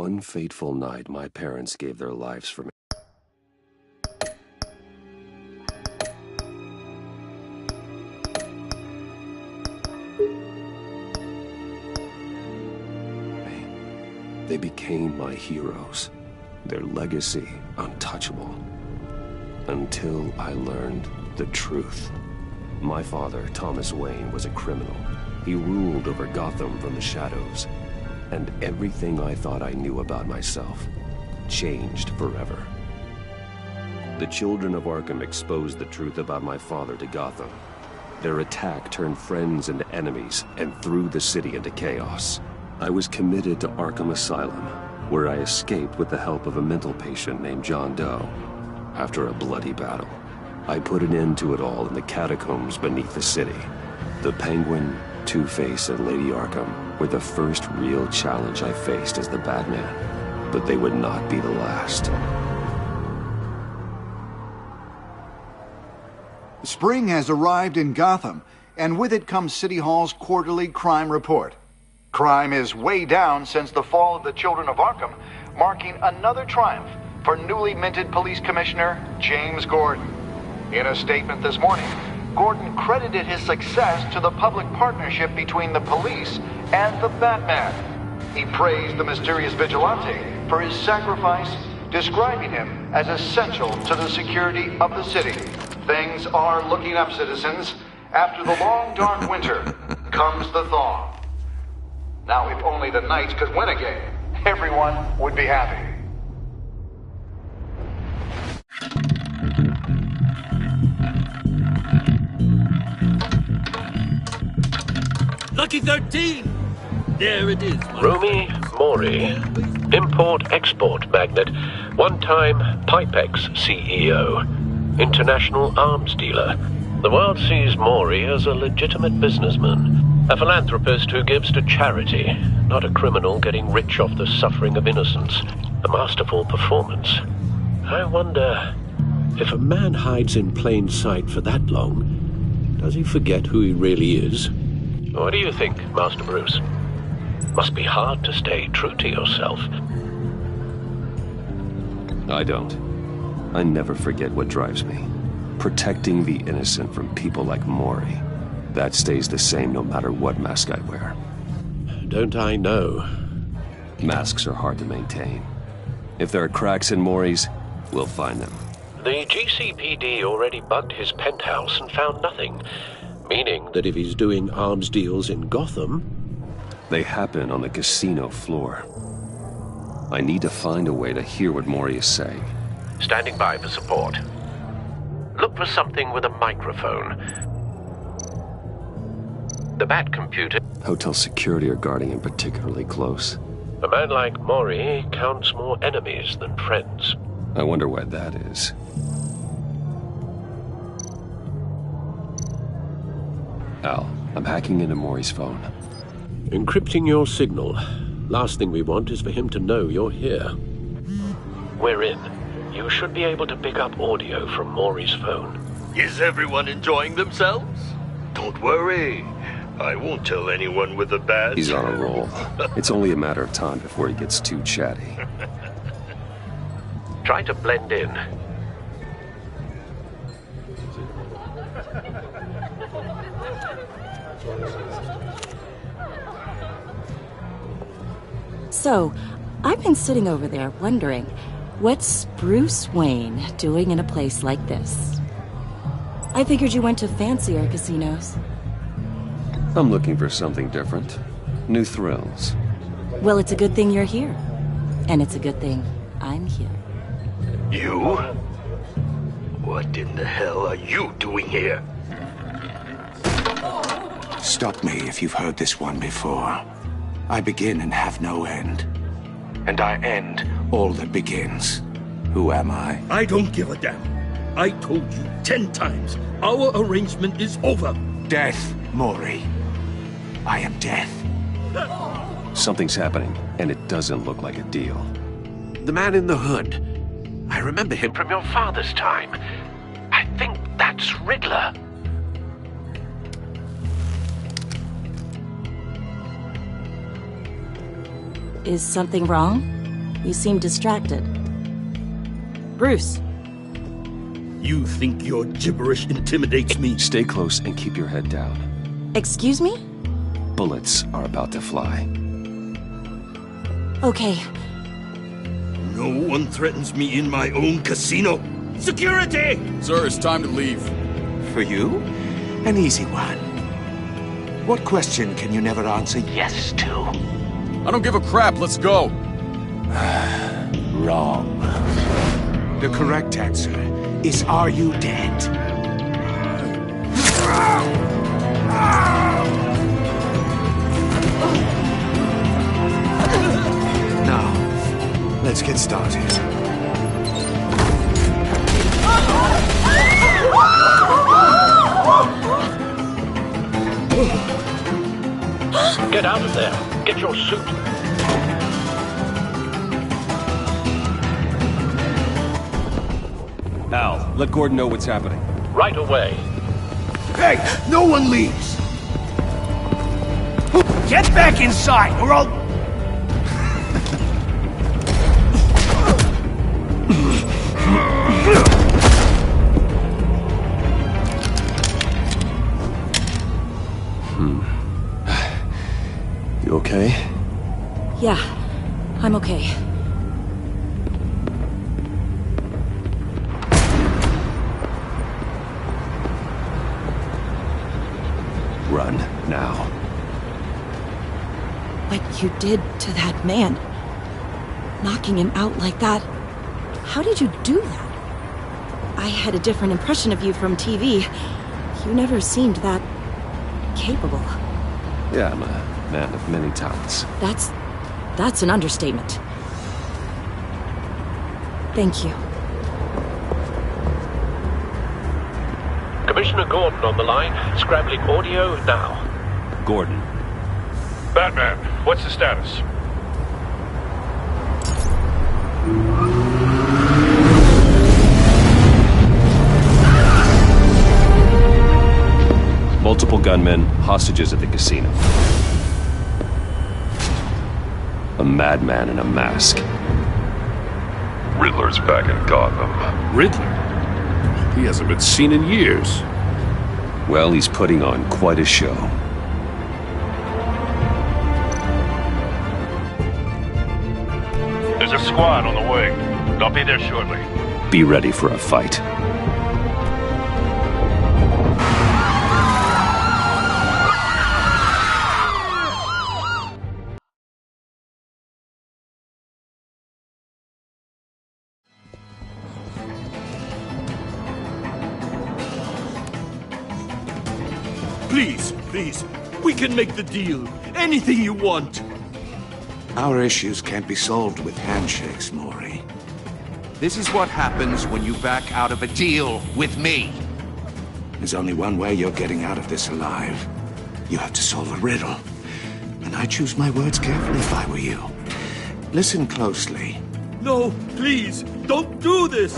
one fateful night, my parents gave their lives for me. They became my heroes, their legacy untouchable. Until I learned the truth. My father, Thomas Wayne, was a criminal. He ruled over Gotham from the shadows. And everything I thought I knew about myself changed forever. The children of Arkham exposed the truth about my father to Gotham. Their attack turned friends into enemies and threw the city into chaos. I was committed to Arkham Asylum, where I escaped with the help of a mental patient named John Doe. After a bloody battle, I put an end to it all in the catacombs beneath the city. The Penguin, Two-Face, and Lady Arkham were the first real challenge I faced as the Batman, but they would not be the last. Spring has arrived in Gotham, and with it comes City Hall's quarterly crime report. Crime is way down since the fall of the Children of Arkham, marking another triumph for newly minted Police Commissioner James Gordon. In a statement this morning, Gordon credited his success to the public partnership between the police and the Batman. He praised the mysterious vigilante for his sacrifice, describing him as essential to the security of the city. Things are looking up, citizens. After the long, dark winter comes the thaw. Now, if only the Knights could win again, everyone would be happy. Lucky 13! There it is. Romy Mori, import-export magnate, one-time Pipex CEO, international arms dealer. The world sees Mori as a legitimate businessman. A philanthropist who gives to charity, not a criminal getting rich off the suffering of innocence. A masterful performance. I wonder, if a man hides in plain sight for that long, does he forget who he really is? What do you think, Master Bruce? Must be hard to stay true to yourself. I don't. I never forget what drives me. Protecting the innocent from people like Mori. That stays the same no matter what mask I wear. Don't I know? Masks are hard to maintain. If there are cracks in Mori's, we'll find them. The GCPD already bugged his penthouse and found nothing. Meaning that if he's doing arms deals in Gotham... They happen on the casino floor. I need to find a way to hear what Mori is saying. Standing by for support. Look for something with a microphone. The Bat computer... Hotel security are guarding him particularly close. A man like Mori counts more enemies than friends. I wonder why that is. Al, I'm hacking into Mori's phone. Encrypting your signal. Last thing we want is for him to know you're here. We're in. You should be able to pick up audio from Mori's phone. Is everyone enjoying themselves? Don't worry. I won't tell anyone with a badge. He's on a roll. It's only a matter of time before he gets too chatty. Try to blend in. So, I've been sitting over there wondering, what's Bruce Wayne doing in a place like this? I figured you went to fancier casinos. I'm looking for something different. New thrills. Well, it's a good thing you're here. And it's a good thing I'm here. You? What in the hell are you doing here? Stop me if you've heard this one before. I begin and have no end. And I end all that begins. Who am I? I don't give a damn. I told you 10 times. Our arrangement is over. Death, Mori. I am death. Something's happening, and it doesn't look like a deal. The man in the hood. I remember him from your father's time. I think that's Riddler. Is something wrong? You seem distracted. Bruce. You think your gibberish intimidates me? Stay close and keep your head down. Excuse me? Bullets are about to fly. Okay. No one threatens me in my own casino. Security! Sir, it's time to leave. For you? An easy one. What question can you never answer yes to? I don't give a crap, let's go. Wrong. The correct answer is, are you dead? Now, let's get started. Get out of there. Get your suit. Al, let Gordon know what's happening. Right away. Hey, no one leaves! Get back inside, or I'll... You okay? Yeah, I'm okay. Run, now. What you did to that man, knocking him out like that, how did you do that? I had a different impression of you from TV. You never seemed that capable. Yeah, I'm a man of many talents. That's an understatement. Thank you. Commissioner Gordon on the line. Scrambling audio now. Gordon. Batman, what's the status? Multiple gunmen, hostages at the casino. A madman in a mask. Riddler's back in Gotham. Riddler? He hasn't been seen in years. Well, he's putting on quite a show. There's a squad on the way. I'll be there shortly. Be ready for a fight. Please, we can make the deal. Anything you want. Our issues can't be solved with handshakes, Maury. This is what happens when you back out of a deal with me. There's only one way you're getting out of this alive. You have to solve a riddle. And I choose my words carefully if I were you. Listen closely. No, please, don't do this!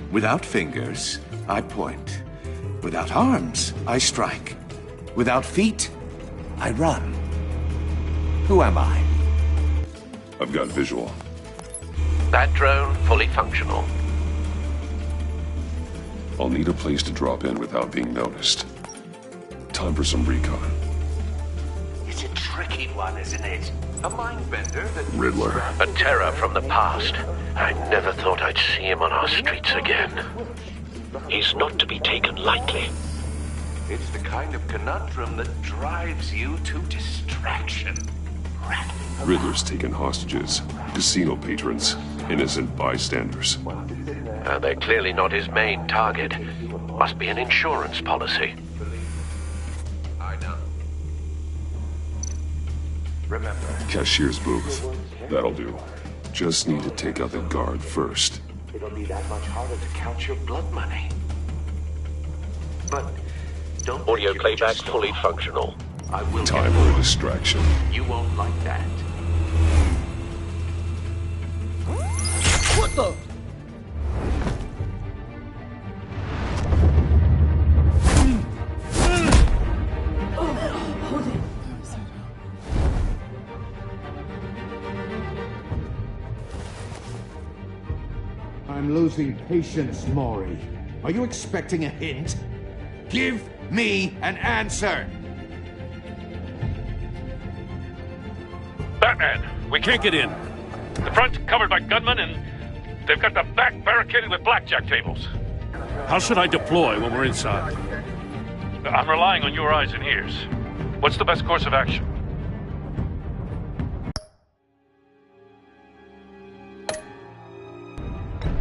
Without fingers, I point. Without arms, I strike. Without feet, I run. Who am I? I've got visual. That drone fully functional. I'll need a place to drop in without being noticed. Time for some recon. It's a tricky one, isn't it? A mind bender that... Riddler. A terror from the past. I never thought I'd see him on our streets again. He's not to be taken lightly. It's the kind of conundrum that drives you to distraction. Riddler's taken hostages. Casino patrons. Innocent bystanders. They're clearly not his main target. Must be an insurance policy. I know. Remember, Cashier's booth. That'll do. Just need to take out the guard first. it'll be that much harder to count your blood money. But don't... Audio playback fully functional. I will Time for a distraction. You won't like that. What the? losing patience, Mori. Are you expecting a hint? Give me an answer! Batman, we can't get in. The front's covered by gunmen, and they've got the back barricaded with blackjack tables. How should I deploy when we're inside? I'm relying on your eyes and ears. What's the best course of action?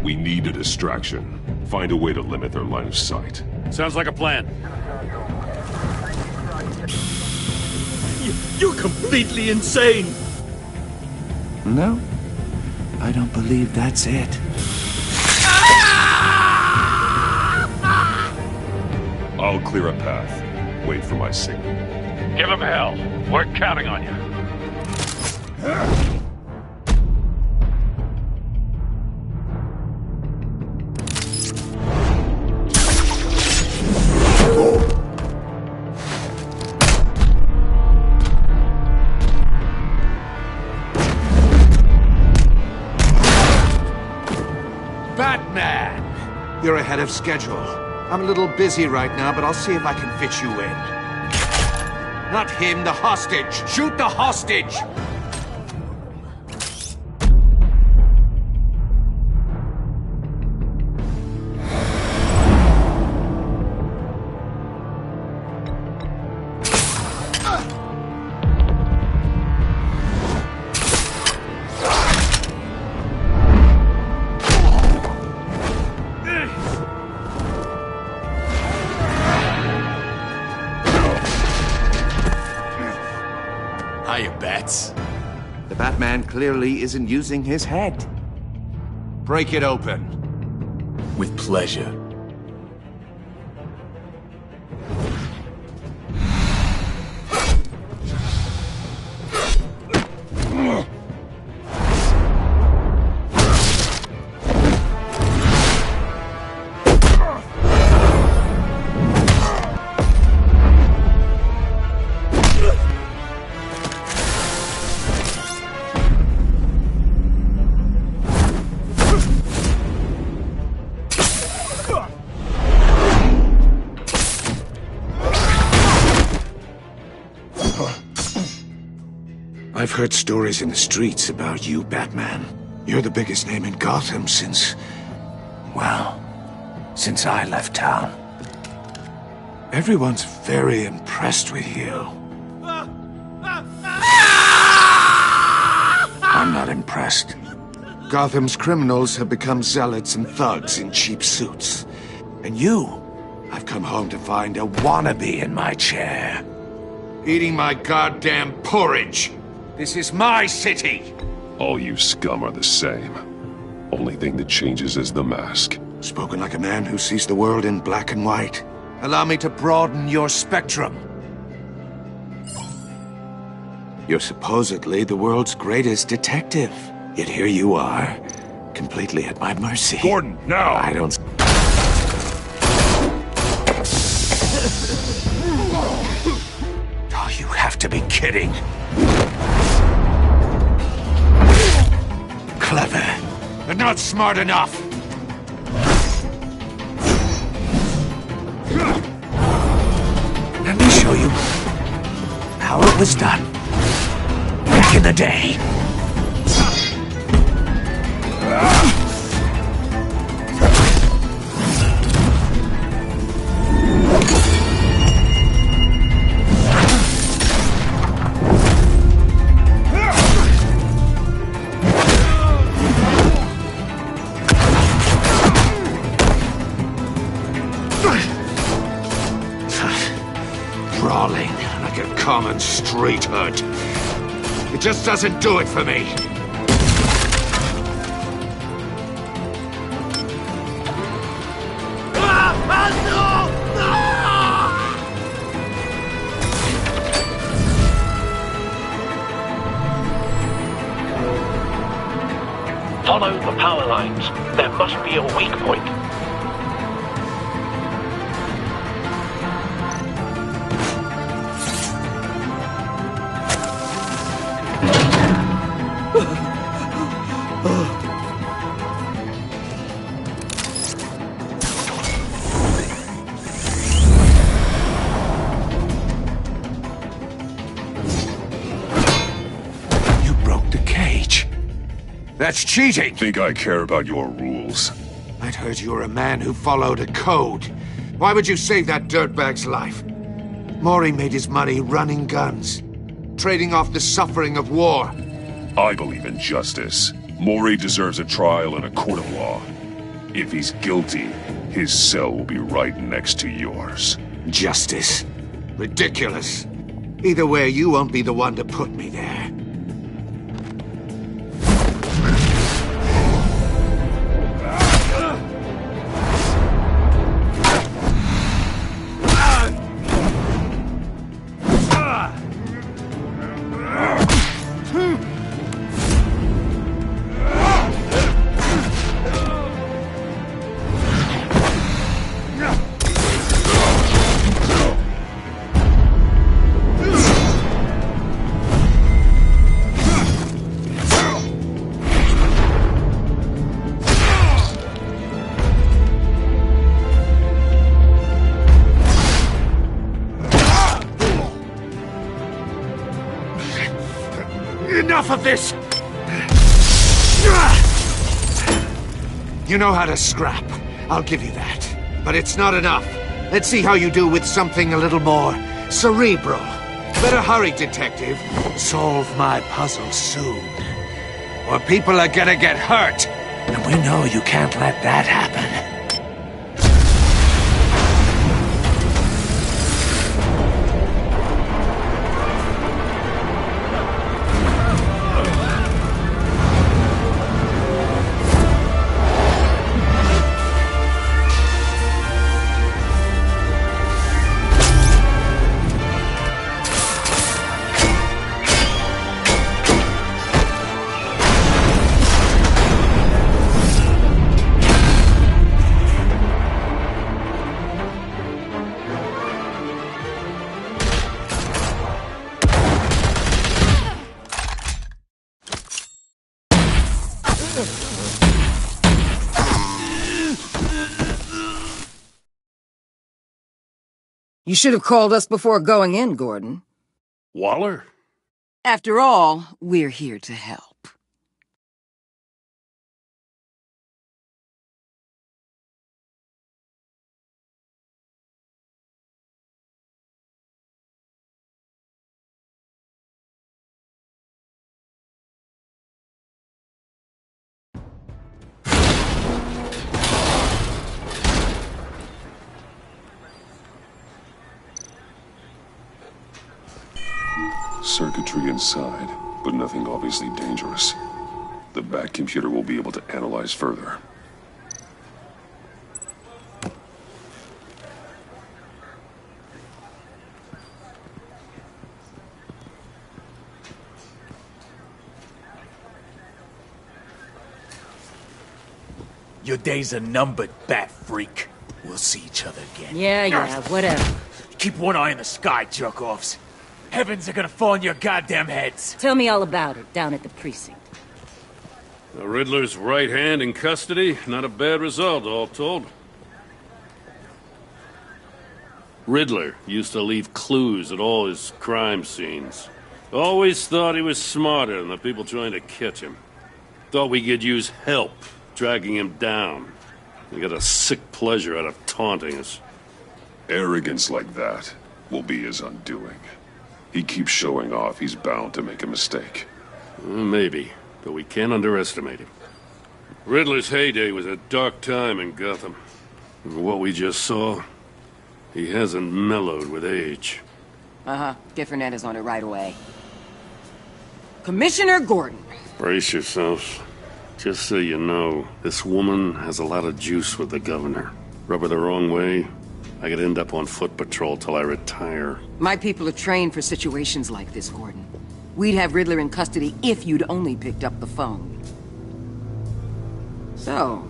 We need a distraction. Find a way to limit their line of sight. Sounds like a plan. You're completely insane! No, I don't believe that's it. I'll clear a path. Wait for my signal. Give him hell. We're counting on you. Batman! You're ahead of schedule. I'm a little busy right now, but I'll see if I can fit you in. Not him, the hostage! Shoot the hostage! Hiya, Bats. The Batman clearly isn't using his head. Break it open. With pleasure. I've heard stories in the streets about you, Batman. You're the biggest name in Gotham since... well, since I left town. Everyone's very impressed with you. I'm not impressed. Gotham's criminals have become zealots and thugs in cheap suits. And you, I've come home to find a wannabe in my chair. Eating my goddamn porridge. This is my city! All you scum are the same. Only thing that changes is the mask. Spoken like a man who sees the world in black and white. Allow me to broaden your spectrum. You're supposedly the world's greatest detective. Yet here you are, completely at my mercy. Gordon, now! I don't... Oh, you have to be kidding. Clever, but not smart enough. Let me show you how it was done back in the day. Brawling like a common street hood. It just doesn't do it for me. Follow the power lines. There must be a weak point. That's cheating! Think I care about your rules? I'd heard you were a man who followed a code. Why would you save that dirtbag's life? Mori made his money running guns, trading off the suffering of war. I believe in justice. Mori deserves a trial in a court of law. If he's guilty, his cell will be right next to yours. Justice? Ridiculous. Either way, you won't be the one to put me there. Enough of this! You know how to scrap. I'll give you that. But it's not enough. Let's see how you do with something a little more cerebral. Better hurry, detective. Solve my puzzle soon. Or people are gonna get hurt. And we know you can't let that happen. You should have called us before going in, Gordon. Waller? After all, we're here to help. Circuitry inside, but nothing obviously dangerous. The back computer will be able to analyze further. Your days are numbered, bat freak. We'll see each other again. Yeah, whatever. Keep one eye in the sky, jerk-offs. Heavens are gonna fall on your goddamn heads. Tell me all about it, down at the precinct. The Riddler's right hand in custody. Not a bad result, all told. Riddler used to leave clues at all his crime scenes. Always thought he was smarter than the people trying to catch him. Thought we could use help dragging him down. He got a sick pleasure out of taunting us. Arrogance like that will be his undoing. He keeps showing off, he's bound to make a mistake. Maybe, but we can't underestimate him. Riddler's heyday was a dark time in Gotham. And what we just saw, he hasn't mellowed with age. Get Fernandez on it right away. Commissioner Gordon. Brace yourselves. Just so you know, this woman has a lot of juice with the governor. Rub her the wrong way, I could end up on foot patrol till I retire. My people are trained for situations like this, Gordon. We'd have Riddler in custody if you'd only picked up the phone. So,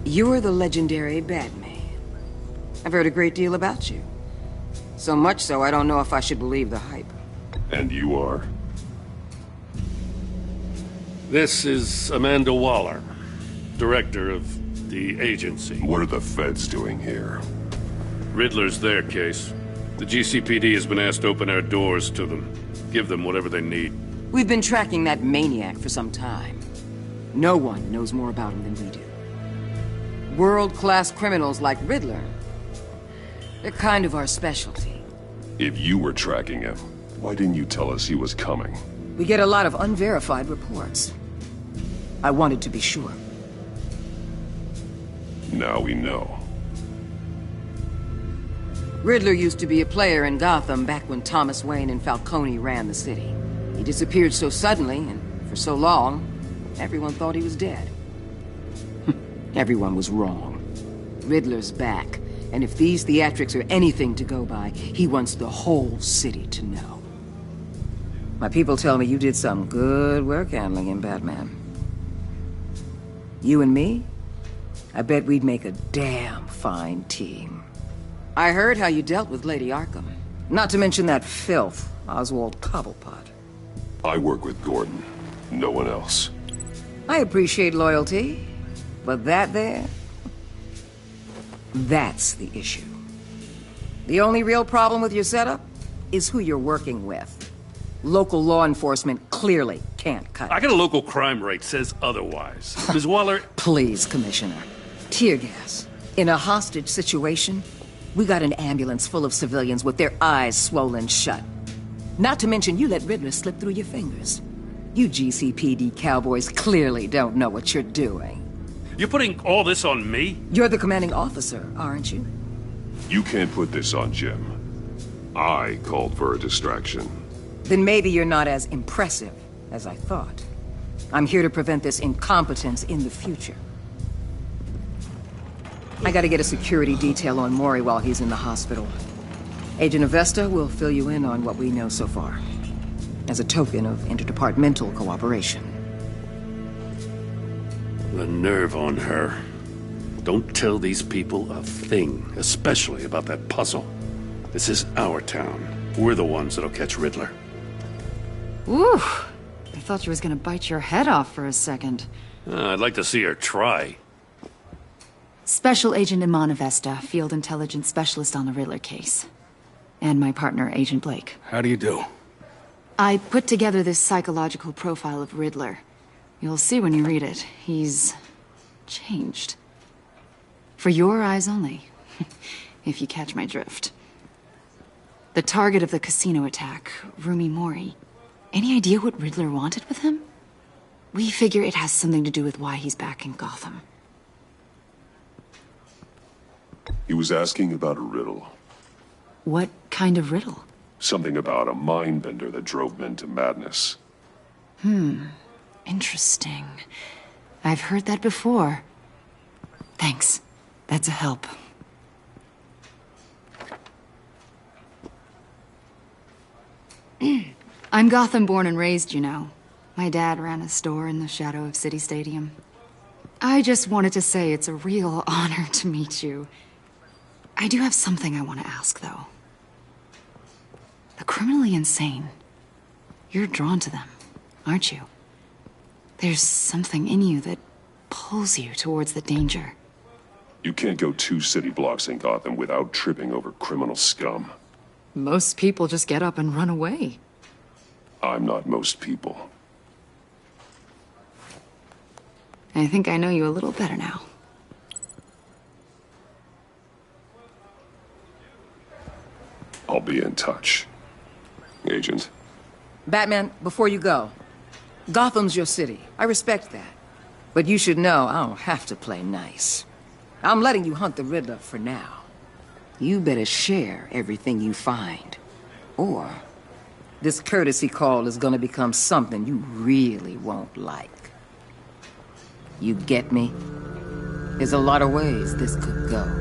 you're the legendary Batman. I've heard a great deal about you. So much so, I don't know if I should believe the hype. And you are? This is Amanda Waller, director of the agency. What are the feds doing here? Riddler's their case. The GCPD has been asked to open our doors to them. Give them whatever they need. We've been tracking that maniac for some time. No one knows more about him than we do. World-class criminals like Riddler, they're kind of our specialty. If you were tracking him, why didn't you tell us he was coming? We get a lot of unverified reports. I wanted to be sure. Now we know. Riddler used to be a player in Gotham back when Thomas Wayne and Falcone ran the city. He disappeared so suddenly and for so long, everyone thought he was dead. Everyone was wrong. Riddler's back, and if these theatrics are anything to go by, he wants the whole city to know. My people tell me you did some good work handling him, Batman. You and me? I bet we'd make a damn fine team. I heard how you dealt with Lady Arkham. Not to mention that filth, Oswald Cobblepot. I work with Gordon. No one else. I appreciate loyalty, but that there... that's the issue. The only real problem with your setup is who you're working with. Local law enforcement clearly can't cut it. I got a local crime rate says otherwise. Ms. Waller... Please, Commissioner. Tear gas. In a hostage situation, we got an ambulance full of civilians with their eyes swollen shut. Not to mention you let Riddler slip through your fingers. You GCPD cowboys clearly don't know what you're doing. You're putting all this on me? You're the commanding officer, aren't you? You can't put this on Jim. I called for a distraction. Then maybe you're not as impressive as I thought. I'm here to prevent this incompetence in the future. I gotta get a security detail on Mori while he's in the hospital. Agent Avesta will fill you in on what we know so far, as a token of interdepartmental cooperation. The nerve on her. Don't tell these people a thing, especially about that puzzle. This is our town. We're the ones that'll catch Riddler. Ooh, I thought you was gonna bite your head off for a second. I'd like to see her try. Special Agent Iman Avesta, Field Intelligence Specialist on the Riddler case. And my partner, Agent Blake. How do you do? I put together this psychological profile of Riddler. You'll see when you read it. He's... changed. For your eyes only, if you catch my drift. The target of the casino attack, Rumi Mori. Any idea what Riddler wanted with him? We figure it has something to do with why he's back in Gotham. He was asking about a riddle. What kind of riddle? Something about a mindbender that drove men to madness. Interesting. I've heard that before. Thanks. That's a help. I'm Gotham born and raised, you know. My dad ran a store in the shadow of City Stadium. I just wanted to say it's a real honor to meet you. I do have something I want to ask, though. The criminally insane. You're drawn to them, aren't you? There's something in you that pulls you towards the danger. You can't go 2 city blocks in Gotham without tripping over criminal scum. Most people just get up and run away. I'm not most people. I think I know you a little better now. I'll be in touch. Agent. Batman, before you go, Gotham's your city. I respect that. But you should know I don't have to play nice. I'm letting you hunt the Riddler for now. You better share everything you find. Or this courtesy call is gonna become something you really won't like. You get me? There's a lot of ways this could go.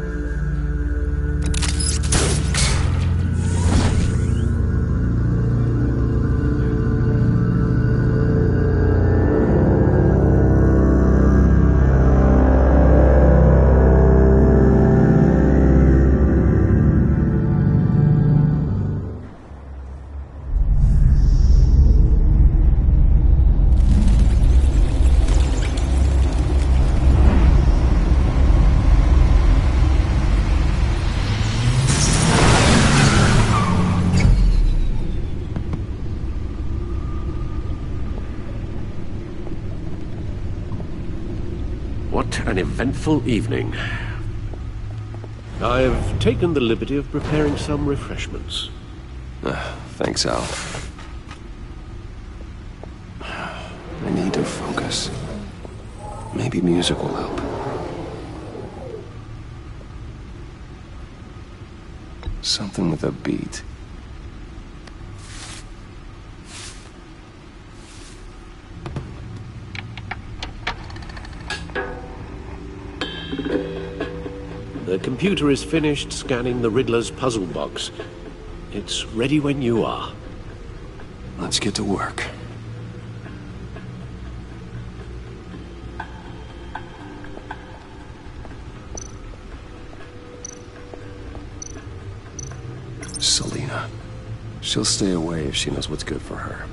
an eventful evening. I've taken the liberty of preparing some refreshments. Thanks, Al. I need to focus. Maybe music will help. Something with a beat. The computer is finished scanning the Riddler's puzzle box. It's ready when you are. Let's get to work. Selina. She'll stay away if she knows what's good for her.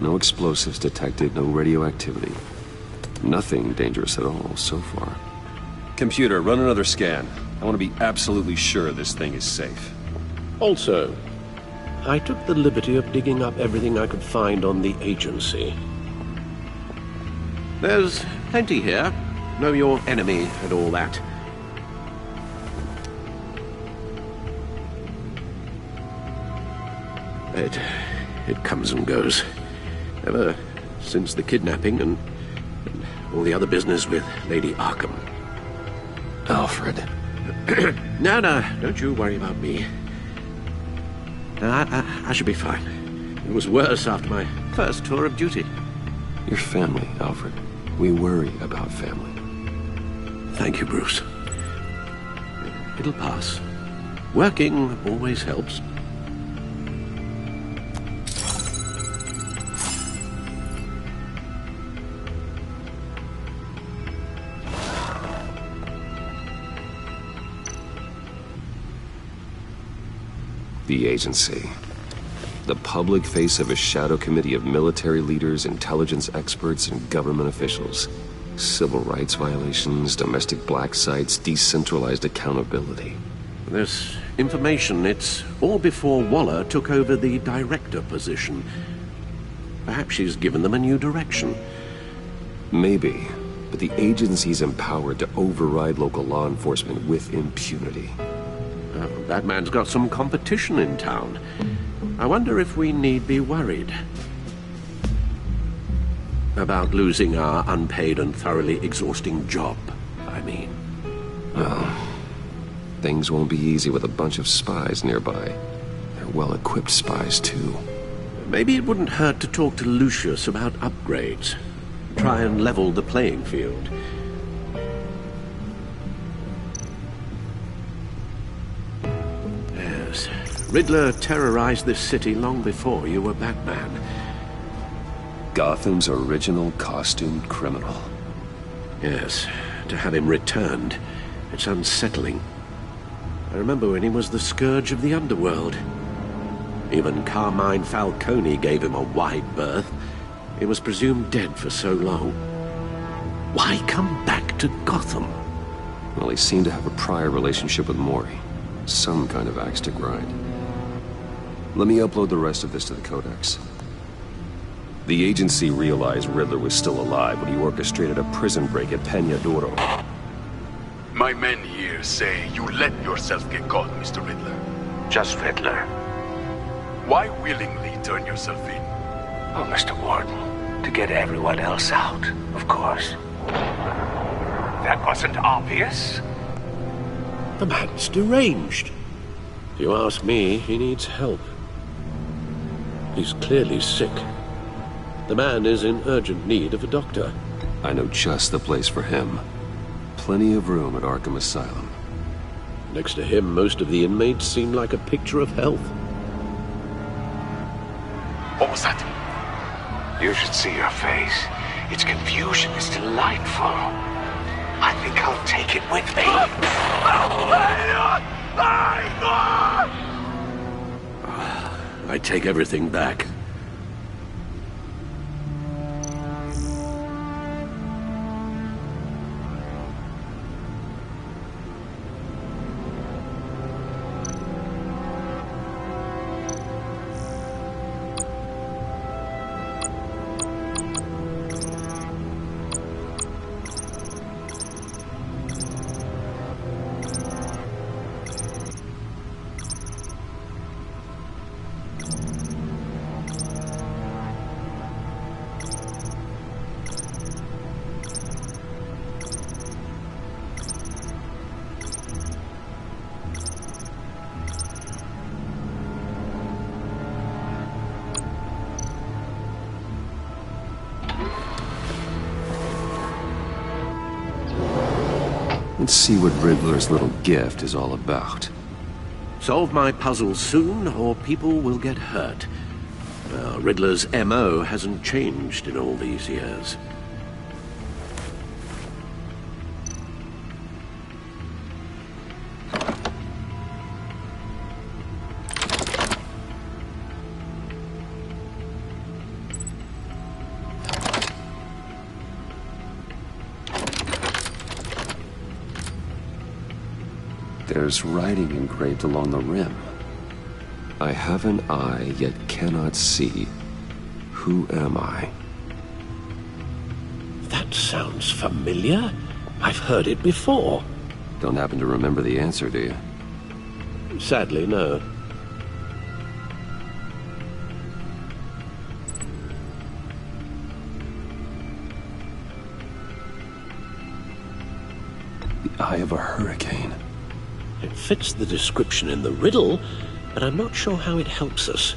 No explosives detected, no radioactivity. Nothing dangerous at all so far. Computer, run another scan. I want to be absolutely sure this thing is safe. Also, I took the liberty of digging up everything I could find on the agency. There's plenty here. Know your enemy and all that. It comes and goes. Ever since the kidnapping and all the other business with Lady Arkham. Alfred. No, don't you worry about me. I should be fine. It was worse after my first tour of duty. Your family, Alfred. We worry about family. Thank you, Bruce. It'll pass. Working always helps. The agency. The public face of a shadow committee of military leaders, intelligence experts, and government officials. Civil rights violations, domestic black sites, decentralized accountability. This information, it's all before Waller took over the director position. Perhaps she's given them a new direction. Maybe, but the agency's empowered to override local law enforcement with impunity. That man's got some competition in town. I wonder if we need be worried about losing our unpaid and thoroughly exhausting job, I mean. Well, things won't be easy with a bunch of spies nearby. They're well-equipped spies, too. Maybe it wouldn't hurt to talk to Lucius about upgrades. Try and level the playing field. Riddler terrorized this city long before you were Batman. Gotham's original costumed criminal. Yes, to have him returned, it's unsettling. I remember when he was the scourge of the underworld. Even Carmine Falcone gave him a wide berth. He was presumed dead for so long. Why come back to Gotham? Well, he seemed to have a prior relationship with Mori. Some kind of axe to grind. Let me upload the rest of this to the Codex. The agency realized Riddler was still alive when he orchestrated a prison break at Peña Duro. My men here say you let yourself get caught, Mr. Riddler. Just Riddler. Why willingly turn yourself in? Oh, Mr. Warden, to get everyone else out, of course. That wasn't obvious? The man's deranged. If you ask me, he needs help. He's clearly sick. The man is in urgent need of a doctor. I know just the place for him. Plenty of room at Arkham Asylum. Next to him, most of the inmates seem like a picture of health. What was that? You should see your face. Its confusion is delightful. I think I'll take it with me. I take everything back. Let's see what Riddler's little gift is all about. Solve my puzzle soon, or people will get hurt. Well, Riddler's MO hasn't changed in all these years. There's writing engraved along the rim. I have an eye, yet cannot see. Who am I? That sounds familiar. I've heard it before. Don't happen to remember the answer, do you? Sadly, no. The eye of a hurricane. It fits the description in the riddle, but I'm not sure how it helps us.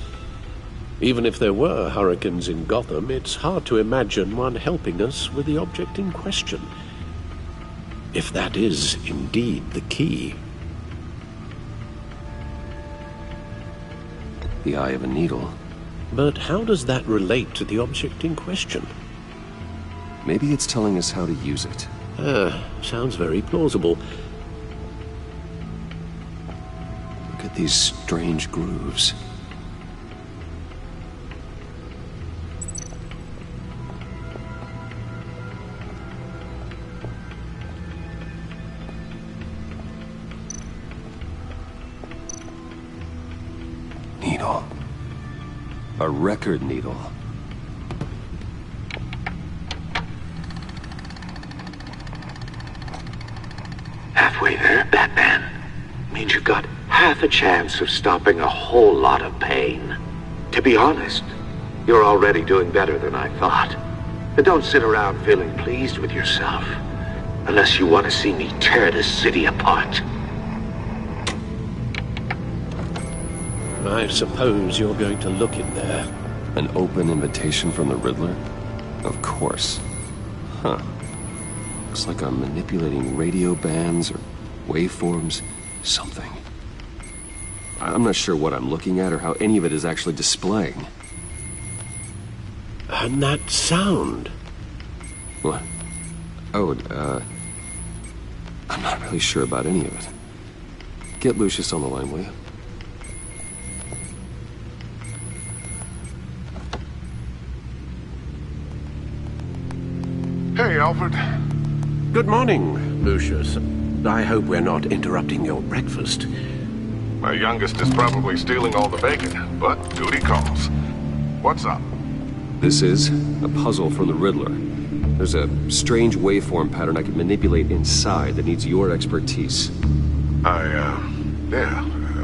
Even if there were hurricanes in Gotham, it's hard to imagine one helping us with the object in question. If that is indeed the key. The eye of a needle. But how does that relate to the object in question? Maybe it's telling us how to use it. Sounds very plausible. Look at these strange grooves. Needle. A record needle. Halfway there, Batman. Means you've got half a chance of stopping a whole lot of pain. To be honest, you're already doing better than I thought. But don't sit around feeling pleased with yourself. Unless you want to see me tear this city apart. I suppose you're going to look in there. An open invitation from the Riddler? Of course. Huh. Looks like I'm manipulating radio bands or waveforms. Something. I'm not sure what I'm looking at or how any of it is actually displaying. And that sound. What? Oh, I'm not really sure about any of it. Get Lucius on the line, will you? Hey, Alfred. Good morning, Lucius. I hope we're not interrupting your breakfast. My youngest is probably stealing all the bacon, but duty calls. What's up? This is a puzzle from the Riddler. There's a strange waveform pattern I can manipulate inside that needs your expertise. Yeah,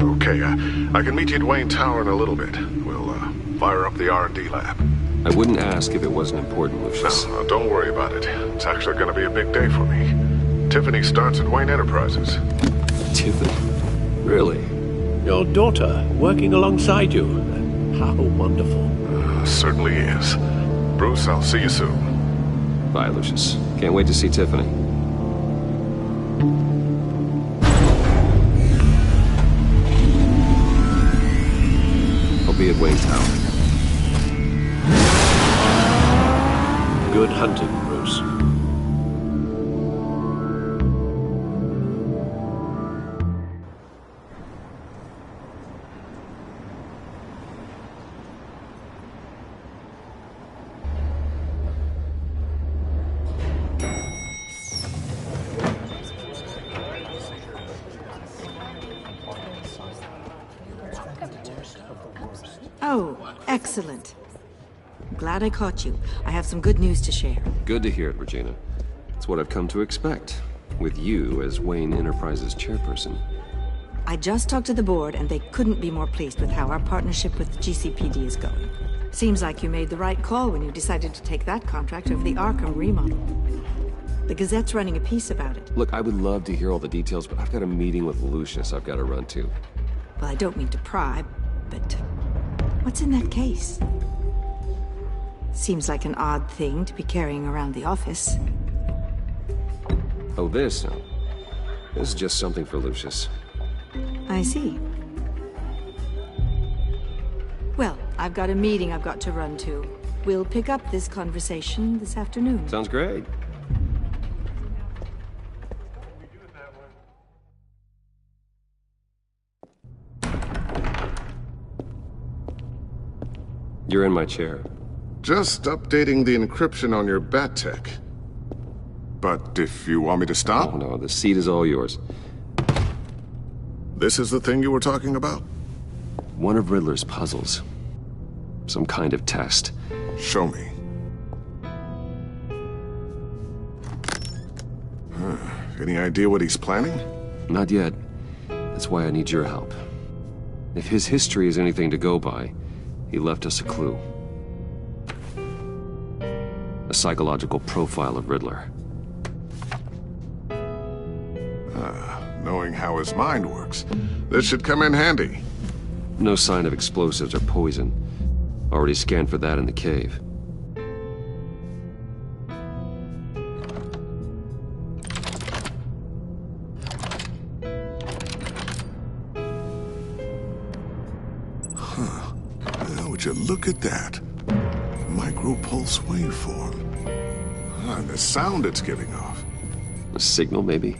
okay. I can meet you at Wayne Tower in a little bit. We'll, fire up the R&D lab. I wouldn't ask if it wasn't important, Lucius. No, don't worry about it. It's actually gonna be a big day for me. Tiffany starts at Wayne Enterprises. Tiffany? Really? Your daughter, working alongside you. How wonderful. Certainly is. Bruce, I'll see you soon. Bye, Lucius. Can't wait to see Tiffany. I'll be at Wayne Tower. Good hunting, Bruce. Oh, excellent. Glad I caught you. I have some good news to share. Good to hear it, Regina. It's what I've come to expect, with you as Wayne Enterprises chairperson. I just talked to the board, and they couldn't be more pleased with how our partnership with GCPD is going. Seems like you made the right call when you decided to take that contract over the Arkham remodel. The Gazette's running a piece about it. Look, I would love to hear all the details, but I've got a meeting with Lucius I've got to run to. Well, I don't mean to pry, but what's in that case? Seems like an odd thing to be carrying around the office. Oh, this? No. This is just something for Lucius. I see. Well, I've got a meeting I've got to run to. We'll pick up this conversation this afternoon. Sounds great. You're in my chair. Just updating the encryption on your Bat-Tech. But if you want me to stop? Oh, no, the seat is all yours. This is the thing you were talking about? One of Riddler's puzzles. Some kind of test. Show me. Any idea what he's planning? Not yet. That's why I need your help. If his history is anything to go by, he left us a clue. A psychological profile of Riddler. Knowing how his mind works, this should come in handy. No sign of explosives or poison. Already scanned for that in the cave. Would you look at that? Micropulse waveform. And the sound it's giving off. A signal, maybe?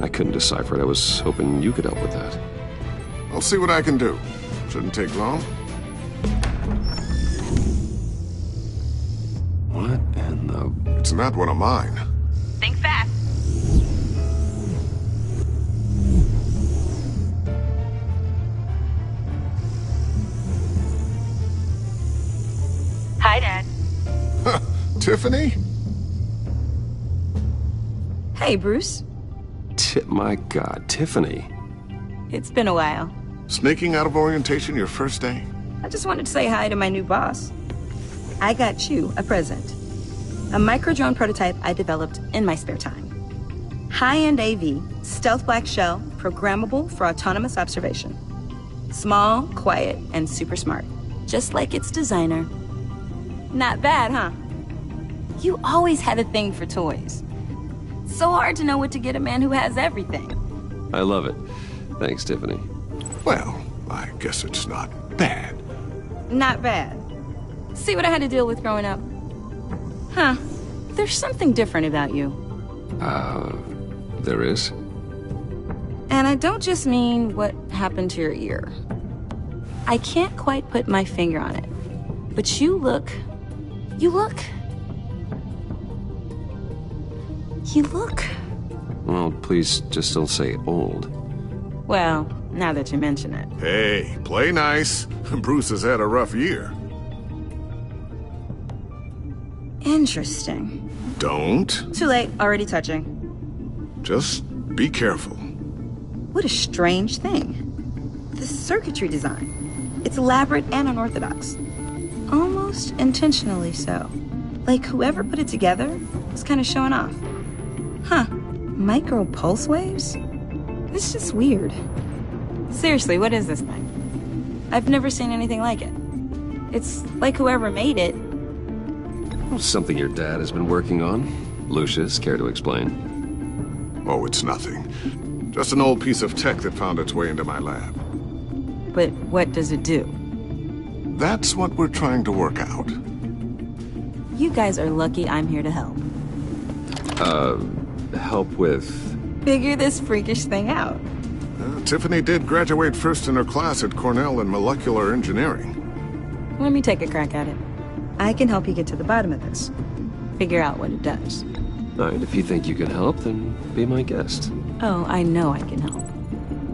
I couldn't decipher it. I was hoping you could help with that. I'll see what I can do. Shouldn't take long. What in the... It's not one of mine. Think fast. Hi, Dad. Tiffany? Hey, Bruce. My God, Tiffany. It's been a while. Sneaking out of orientation your first day? I just wanted to say hi to my new boss. I got you a present. A micro-drone prototype I developed in my spare time. High-end AV, stealth black shell, programmable for autonomous observation. Small, quiet, and super smart. Just like its designer. Not bad, huh? You always had a thing for toys. So hard to know what to get a man who has everything. I love it. Thanks, Tiffany. Well, I guess it's not bad. Not bad. See what I had to deal with growing up? Huh. There's something different about you. There is? And I don't just mean what happened to your ear. I can't quite put my finger on it. But you look... Well, please just don't say old. Well, now that you mention it. Hey, play nice. Bruce has had a rough year. Interesting. Don't. Too late, already touching. Just be careful. What a strange thing. The circuitry design. It's elaborate and unorthodox. Almost intentionally so. Like whoever put it together was kind of showing off. Huh. Micro pulse waves? This is just weird. Seriously, what is this thing? I've never seen anything like it. It's like whoever made it. Something your dad has been working on. Lucius, care to explain? Oh, it's nothing. Just an old piece of tech that found its way into my lab. But what does it do? That's what we're trying to work out. You guys are lucky I'm here to help. Help with... Figure this freakish thing out. Tiffany did graduate first in her class at Cornell in molecular engineering. Let me take a crack at it. I can help you get to the bottom of this. Figure out what it does. All right, if you think you can help, then be my guest. Oh, I know I can help.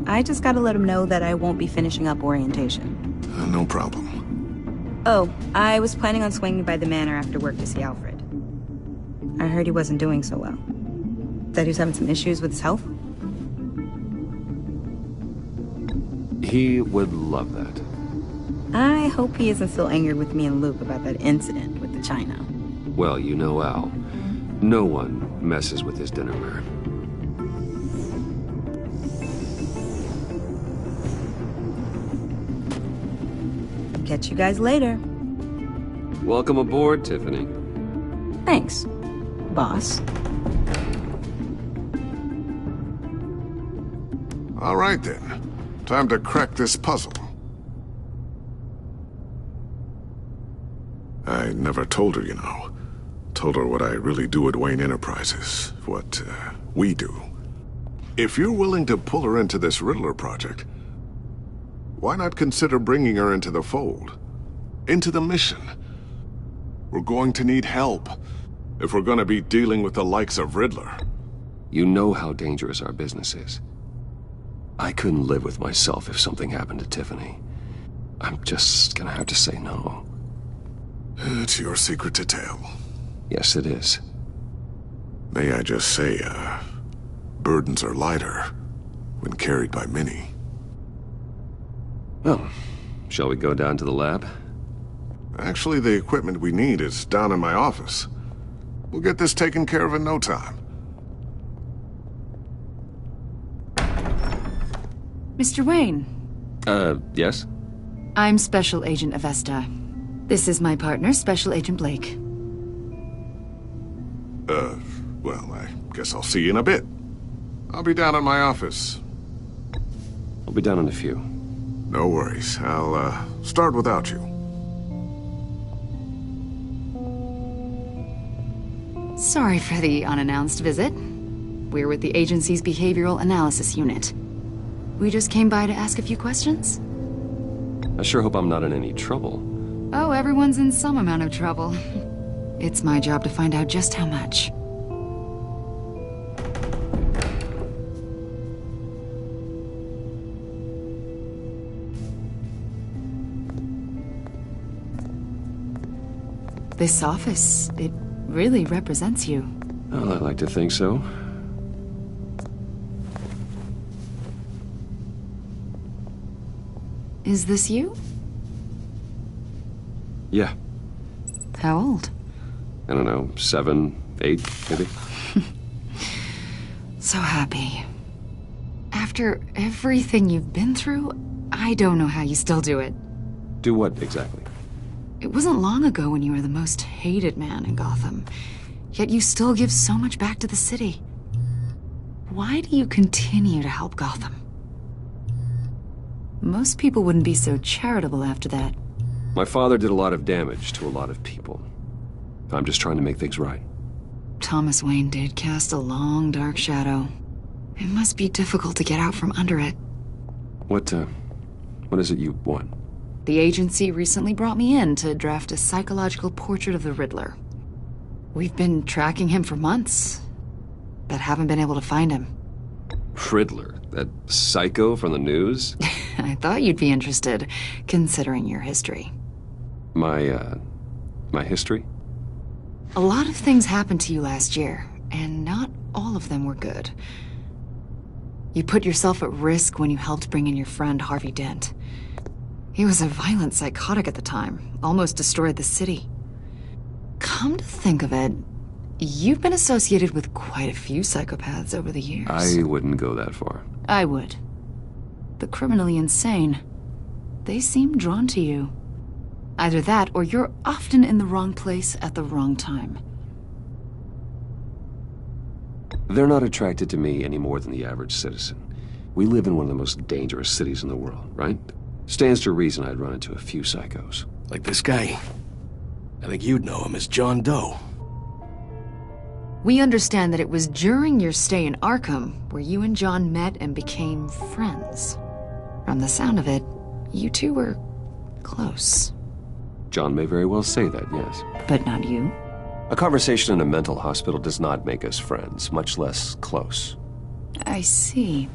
I just gotta let him know that I won't be finishing up orientation. No problem. Oh, I was planning on swinging by the manor after work to see Alfred. I heard he wasn't doing so well. That he was having some issues with his health? He would love that. I hope he isn't still angered with me and Luke about that incident with the China. Well, you know Al. No one messes with his dinner bird. Catch you guys later. Welcome aboard, Tiffany. Thanks, boss. All right then. Time to crack this puzzle. I never told her, you know. Told her what I really do at Wayne Enterprises. What, we do. If you're willing to pull her into this Riddler project, why not consider bringing her into the fold? Into the mission? We're going to need help if we're going to be dealing with the likes of Riddler. You know how dangerous our business is. I couldn't live with myself if something happened to Tiffany. I'm just gonna have to say no. It's your secret to tell. Yes, it is. May I just say, burdens are lighter when carried by many. Well, shall we go down to the lab? Actually, the equipment we need is down in my office. We'll get this taken care of in no time. Mr. Wayne. Yes? I'm Special Agent Avesta. This is my partner, Special Agent Blake. Well, I guess I'll see you in a bit. I'll be down in my office. I'll be down in a few. No worries. I'll, start without you. Sorry for the unannounced visit. We're with the agency's Behavioral Analysis Unit. We just came by to ask a few questions. I sure hope I'm not in any trouble. Oh, everyone's in some amount of trouble. It's my job to find out just how much. This office, it really represents you. Well, I'd like to think so. Is this you? Yeah. How old? I don't know, 7, 8, maybe? So happy. After everything you've been through, I don't know how you still do it. Do what, exactly? It wasn't long ago when you were the most hated man in Gotham. Yet you still give so much back to the city. Why do you continue to help Gotham? Most people wouldn't be so charitable after that. My father did a lot of damage to a lot of people. I'm just trying to make things right. Thomas Wayne did cast a long, dark shadow. It must be difficult to get out from under it. What is it you want? The agency recently brought me in to draft a psychological portrait of the Riddler. We've been tracking him for months, but haven't been able to find him. Riddler? That psycho from the news? I thought you'd be interested, considering your history. My history? A lot of things happened to you last year, and not all of them were good. You put yourself at risk when you helped bring in your friend Harvey Dent. He was a violent psychotic at the time, almost destroyed the city. Come to think of it, you've been associated with quite a few psychopaths over the years. I wouldn't go that far. I would. The criminally insane. They seem drawn to you. Either that, or you're often in the wrong place at the wrong time. They're not attracted to me any more than the average citizen. We live in one of the most dangerous cities in the world, right? Stands to reason I'd run into a few psychos. Like this guy. I think you'd know him as John Doe. We understand that it was during your stay in Arkham where you and John met and became friends. From the sound of it, you two were close. John may very well say that, yes. But not you? A conversation in a mental hospital does not make us friends, much less close. I see.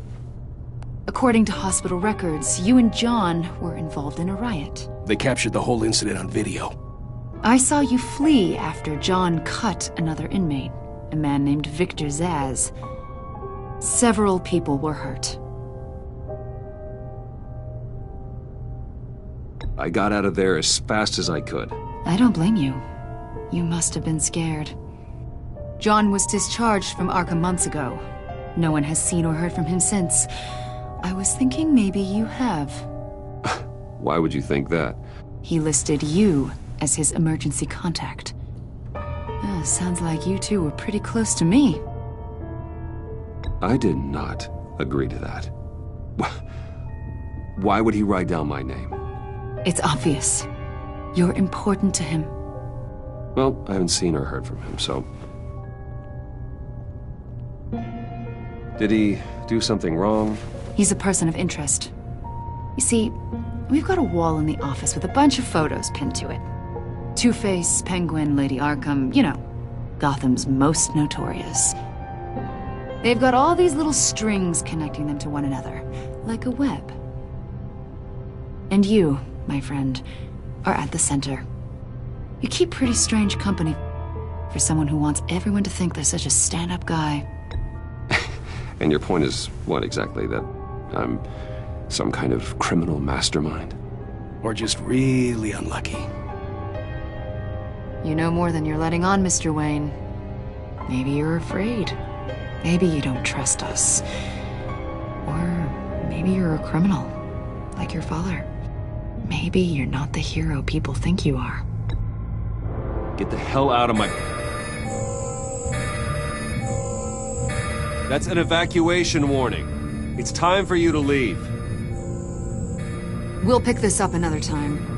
According to hospital records, you and John were involved in a riot. They captured the whole incident on video. I saw you flee after John cut another inmate, a man named Victor Zsasz. Several people were hurt. I got out of there as fast as I could. I don't blame you. You must have been scared. John was discharged from Arkham months ago. No one has seen or heard from him since. I was thinking maybe you have. Why would you think that? He listed you as his emergency contact. Sounds like you two were pretty close to me. I did not agree to that. Why would he write down my name? It's obvious. You're important to him. Well, I haven't seen or heard from him, so... Did he do something wrong? He's a person of interest. You see, we've got a wall in the office with a bunch of photos pinned to it. Two-Face, Penguin, Lady Arkham, you know, Gotham's most notorious. They've got all these little strings connecting them to one another, like a web. And you, my friend, are at the center. You keep pretty strange company for someone who wants everyone to think they're such a stand-up guy. And your point is what exactly? That I'm some kind of criminal mastermind? Or just really unlucky? You know more than you're letting on, Mr. Wayne. Maybe you're afraid. Maybe you don't trust us. Or maybe you're a criminal, like your father. Maybe you're not the hero people think you are. Get the hell out of my... That's an evacuation warning. It's time for you to leave. We'll pick this up another time.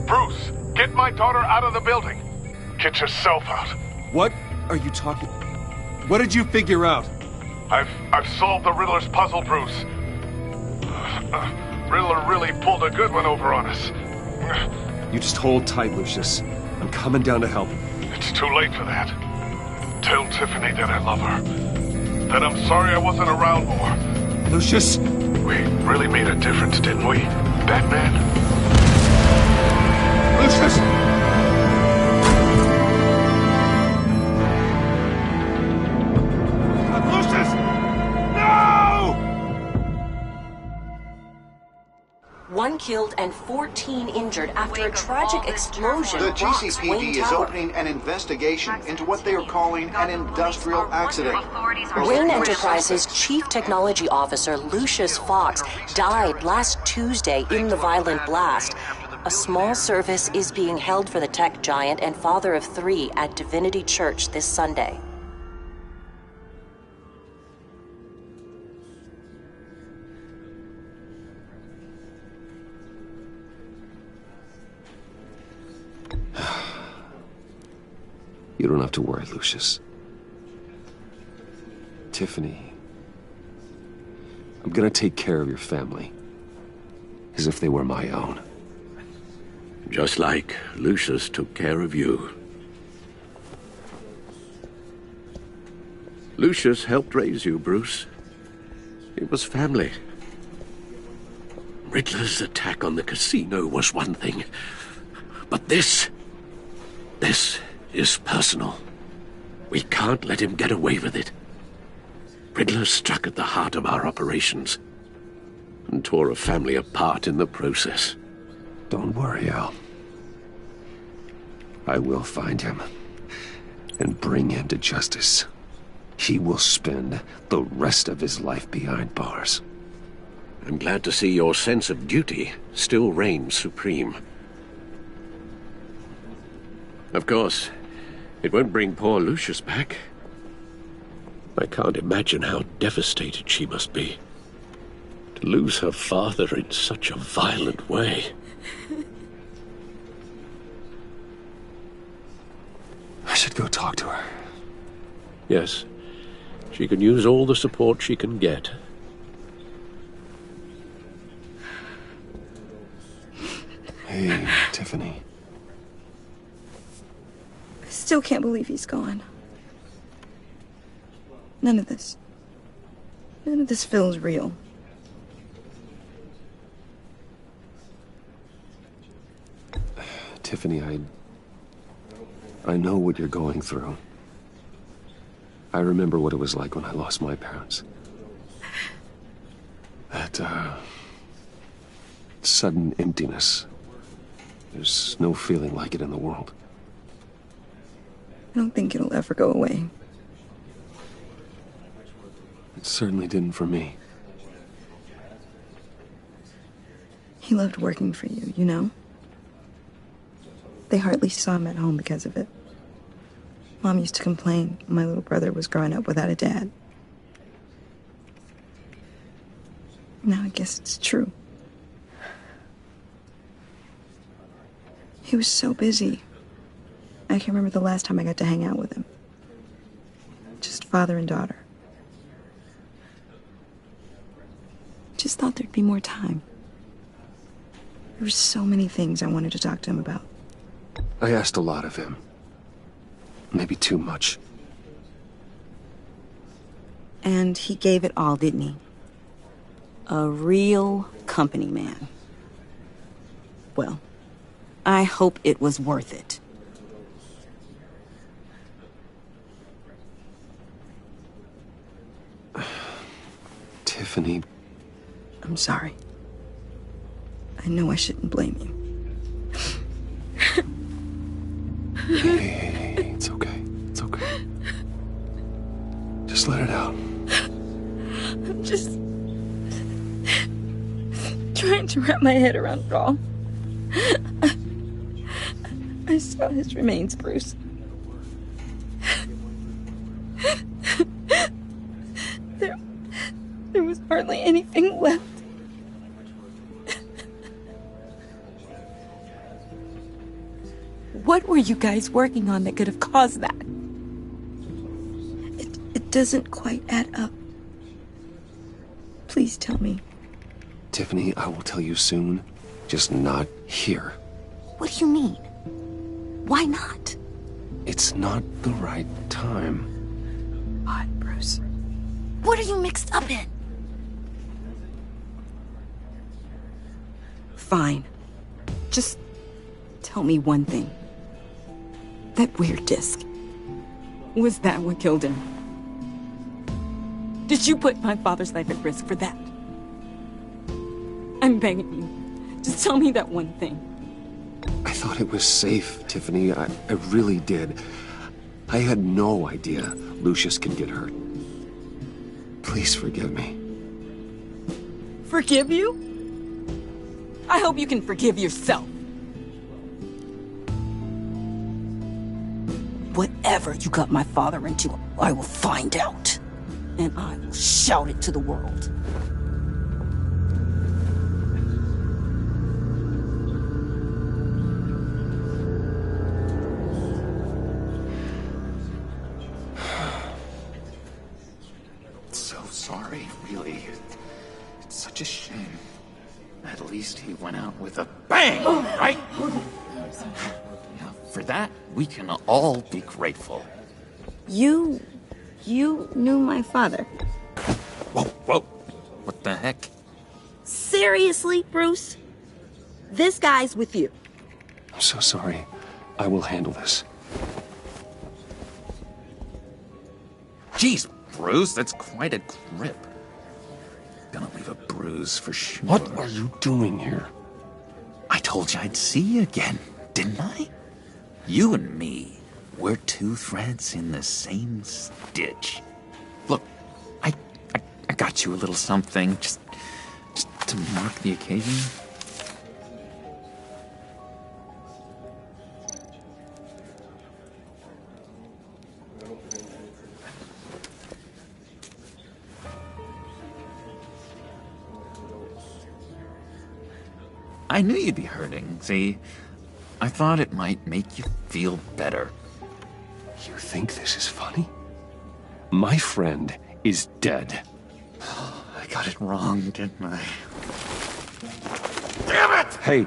Bruce, get my daughter out of the building. Get yourself out. What are you talking... What did you figure out? I've solved the Riddler's puzzle, Bruce. Riddler really pulled a good one over on us. You just hold tight, Lucius. I'm coming down to help. It's too late for that. Tell Tiffany that I love her. That I'm sorry I wasn't around more. Lucius! We really made a difference, didn't we, Batman? Lucius! One killed and 14 injured after a tragic explosion. The rocks GCPD Wayne is Tower. opening an investigation into what they are calling an industrial accident. Wayne Enterprises' Chief Technology Officer Lucius Fox died last Tuesday in the violent blast. A small service is being held for the tech giant and father of 3 at Divinity Church this Sunday. You don't have to worry, Lucius. Tiffany, I'm gonna take care of your family. As if they were my own. Just like Lucius took care of you. Lucius helped raise you, Bruce. It was family. Riddler's attack on the casino was one thing. But this is personal. We can't let him get away with it. Riddler struck at the heart of our operations and tore a family apart in the process. Don't worry, Al. I will find him and bring him to justice. He will spend the rest of his life behind bars. I'm glad to see your sense of duty still reigns supreme. Of course, it won't bring poor Lucius back. I can't imagine how devastated she must be. To lose her father in such a violent way. I should go talk to her. Yes, she can use all the support she can get. Hey, Tiffany. still can't believe he's gone. None of this feels real. Tiffany, I know what you're going through. I remember what it was like when I lost my parents. That, sudden emptiness. There's no feeling like it in the world. I don't think it'll ever go away. It certainly didn't for me. He loved working for you, you know? They hardly saw him at home because of it. Mom used to complain my little brother was growing up without a dad. Now I guess it's true. He was so busy. I can remember the last time I got to hang out with him. Just father and daughter. Just thought there'd be more time. There were so many things I wanted to talk to him about. I asked a lot of him. Maybe too much. And he gave it all, didn't he? A real company man. Well, I hope it was worth it. Tiffany. I'm sorry. I know I shouldn't blame you. Hey, it's okay. It's okay. Just let it out. I'm just trying to wrap my head around it all. I saw his remains, Bruce. There was hardly anything left. What were you guys working on that could have caused that? It doesn't quite add up. Please tell me. Tiffany, I will tell you soon. Just not here. What do you mean? Why not? It's not the right time. What, Bruce? What are you mixed up in? Fine. Just tell me one thing. That weird disc. Was that what killed him? Did you put my father's life at risk for that? I'm begging you. Just tell me that one thing. I thought it was safe, Tiffany. I really did. I had no idea Lucius could get hurt. Please forgive me. Forgive you? I hope you can forgive yourself. Whatever you got my father into, I will find out. And I will shout it to the world. So sorry, really. It's such a shame. At least he went out with a bang, right? Yeah, for that, we can all be grateful. You knew my father. Whoa. What the heck? Seriously, Bruce? This guy's with you. I'm so sorry. I will handle this. Jeez, Bruce, that's quite a grip. Gonna leave a bruise for sure. What are you doing here? I told you I'd see you again, didn't I? You and me, we're two threads in the same stitch. Look, I got you a little something, just to mark the occasion. I knew you'd be hurting, see? I thought it might make you feel better. You think this is funny? My friend is dead. I got it wrong, didn't I? Damn it! Hey,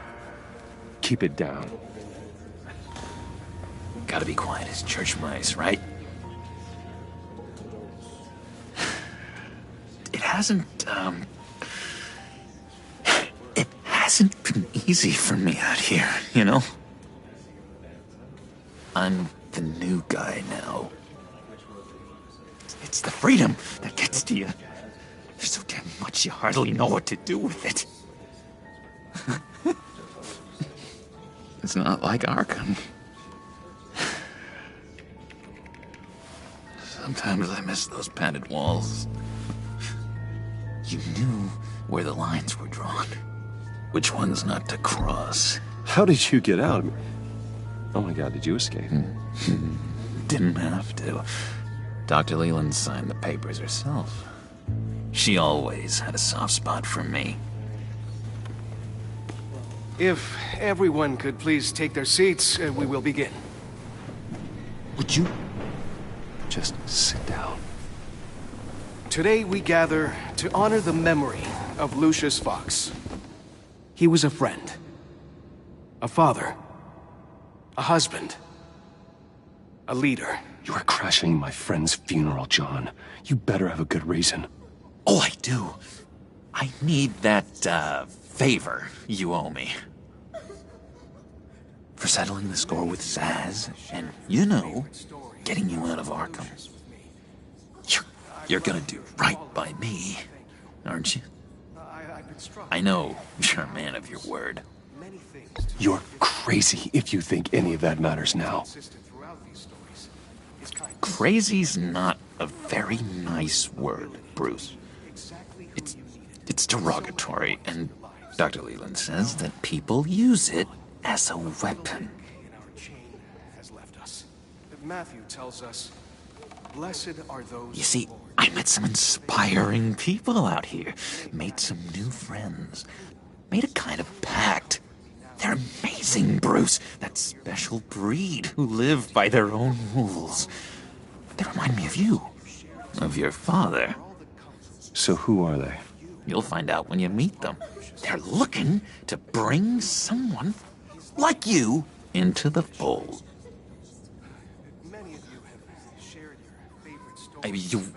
keep it down. gotta be quiet as church mice, right? It hasn't been easy for me out here, you know? I'm the new guy now. It's the freedom that gets to you. There's so damn much you hardly know what to do with it. It's not like Arkham. Sometimes I miss those padded walls. You knew where the lines were drawn. Which ones not to cross. How did you get out? Oh my god, did you escape? Didn't have to. Dr. Leland signed the papers herself. She always had a soft spot for me. If everyone could please take their seats, we will begin. Would you just sit down? Today we gather to honor the memory of Lucius Fox. He was a friend, a father, a husband, a leader. You are crashing my friend's funeral, John. You better have a good reason. Oh, I do. I need that, favor you owe me. For settling the score with Zsasz, and, you know, getting you out of Arkham. You're gonna do right by me, aren't you? I know you're a man of your word. You're crazy if you think any of that matters now. Crazy's not a very nice word, Bruce. It's derogatory, and Dr. Leland says that people use it as a weapon. Matthew tells us, blessed are those. You see, I met some inspiring people out here. Made some new friends. Made a kind of pact. They're amazing, Bruce. That special breed who live by their own rules. They remind me of you. Of your father. So who are they? You'll find out when you meet them. They're looking to bring someone like you into the fold.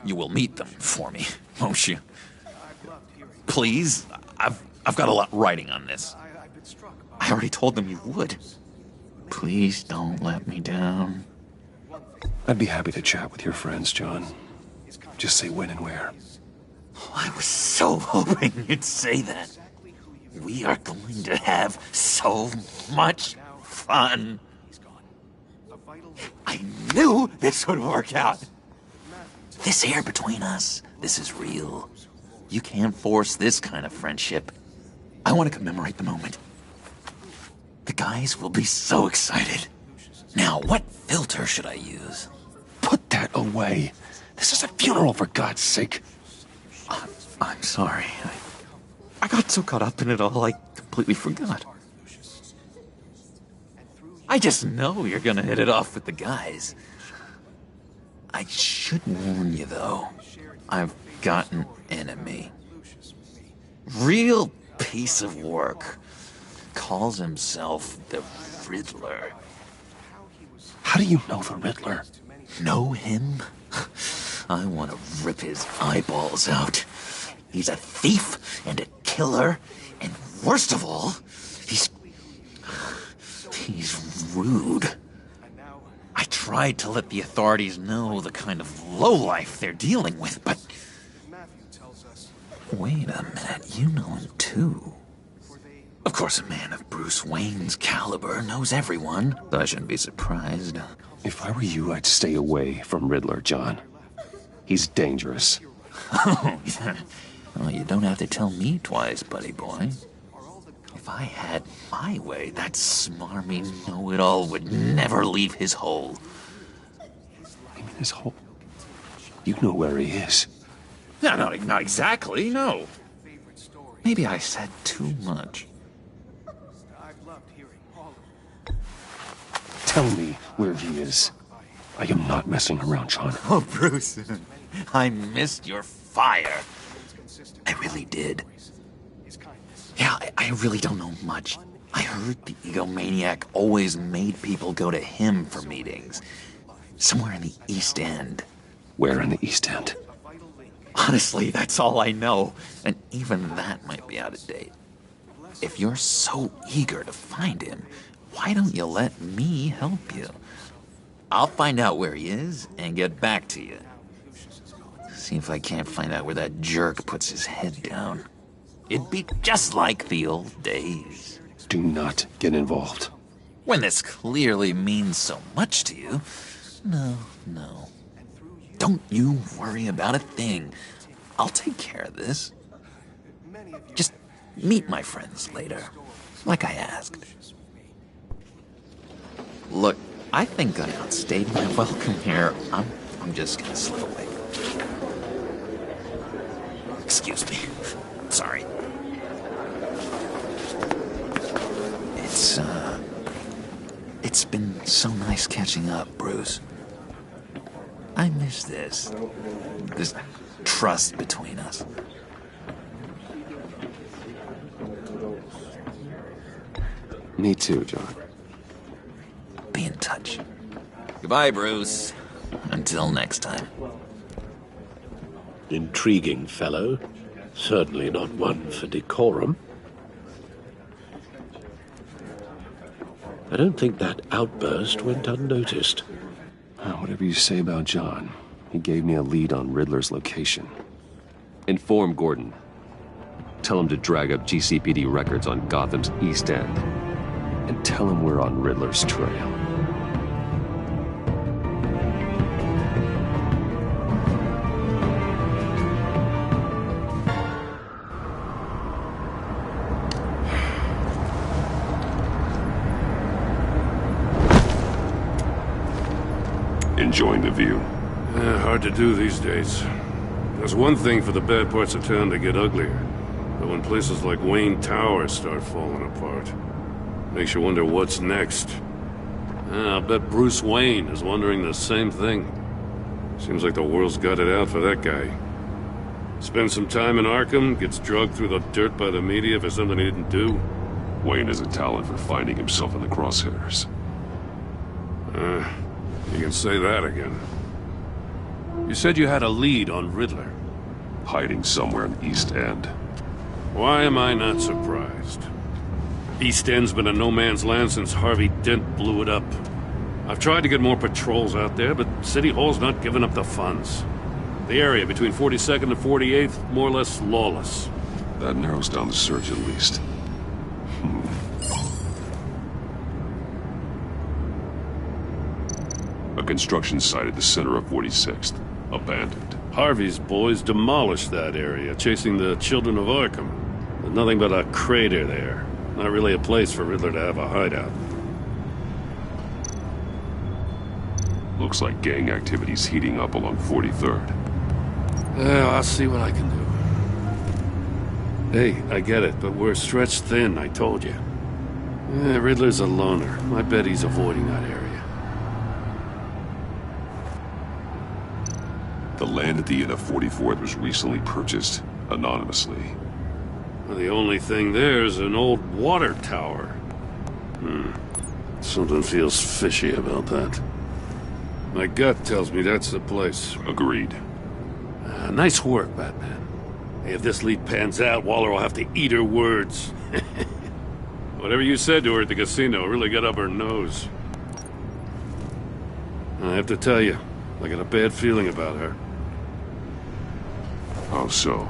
You will meet them for me, won't you? Please, I've got a lot writing on this. I already told them you would. Please don't let me down. I'd be happy to chat with your friends, John. Just say when and where. I was so hoping you'd say that. We are going to have so much fun. I knew this would work out. This here between us, this is real. You can't force this kind of friendship. I want to commemorate the moment. The guys will be so excited. Now, what filter should I use? Put that away. This is a funeral, for God's sake. I'm sorry. I got so caught up in it all, I completely forgot. I just know you're gonna hit it off with the guys. I should warn you, though. I've got an enemy. Real piece of work. Calls himself the Riddler. How do you know the Riddler? Know him? I want to rip his eyeballs out. He's a thief and a killer, and worst of all, he's rude. I tried to let the authorities know the kind of lowlife they're dealing with, but... Wait a minute, you know him too. Of course, a man of Bruce Wayne's caliber knows everyone, so I shouldn't be surprised. If I were you, I'd stay away from Riddler, John. He's dangerous. Oh, yeah. Well, you don't have to tell me twice, buddy boy. If I had my way, that smarmy know-it-all would never leave his hole. You mean his hole? You know where he is. No, not exactly, no. Maybe I said too much. Tell me where he is. I am not messing around, John. Oh, Bruce, I missed your fire. I really did. Yeah, I really don't know much. I heard the egomaniac always made people go to him for meetings. Somewhere in the East End. Where in the East End? Honestly, that's all I know. And even that might be out of date. If you're so eager to find him, why don't you let me help you? I'll find out where he is and get back to you. See if I can't find out where that jerk puts his head down. It'd be just like the old days. Do not get involved. When this clearly means so much to you. No. Don't you worry about a thing. I'll take care of this. Just meet my friends later, like I asked. Look, I think I outstayed my welcome here. I'm just gonna slip away. Excuse me. Sorry. It's been so nice catching up, Bruce. I miss this trust between us. Me too, John. Be in touch. Goodbye, Bruce. Until next time. Intriguing fellow. Certainly not one for decorum. I don't think that outburst went unnoticed. Whatever you say about John, he gave me a lead on Riddler's location. Inform Gordon. Tell him to drag up GCPD records on Gotham's East End. And tell him we're on Riddler's trail. Enjoying the view? Hard to do these days. There's one thing for the bad parts of town to get uglier. But when places like Wayne Tower start falling apart, makes you wonder what's next. I'll bet Bruce Wayne is wondering the same thing. Seems like the world's got it out for that guy. Spends some time in Arkham, gets drugged through the dirt by the media for something he didn't do. Wayne has a talent for finding himself in the crosshairs. You can say that again. You said you had a lead on Riddler. Hiding somewhere in the East End. Why am I not surprised? East End's been a no-man's land since Harvey Dent blew it up. I've tried to get more patrols out there, but City Hall's not giving up the funds. The area between 42nd and 48th, more or less lawless. That narrows down the search at least. A construction site at the center of 46th. Abandoned. Harvey's boys demolished that area, chasing the children of Arkham. There's nothing but a crater there. Not really a place for Riddler to have a hideout. Looks like gang activity's heating up along 43rd. Well, I'll see what I can do. Hey, I get it, but we're stretched thin, I told you. Riddler's a loner. I bet he's avoiding that area. The land at the end of 44th was recently purchased anonymously. Well, the only thing there is an old water tower. Something feels fishy about that. My gut tells me that's the place. Agreed. Nice work, Batman. Hey, if this lead pans out, Waller will have to eat her words. Whatever you said to her at the casino really got up her nose. I have to tell you, I got a bad feeling about her. How so?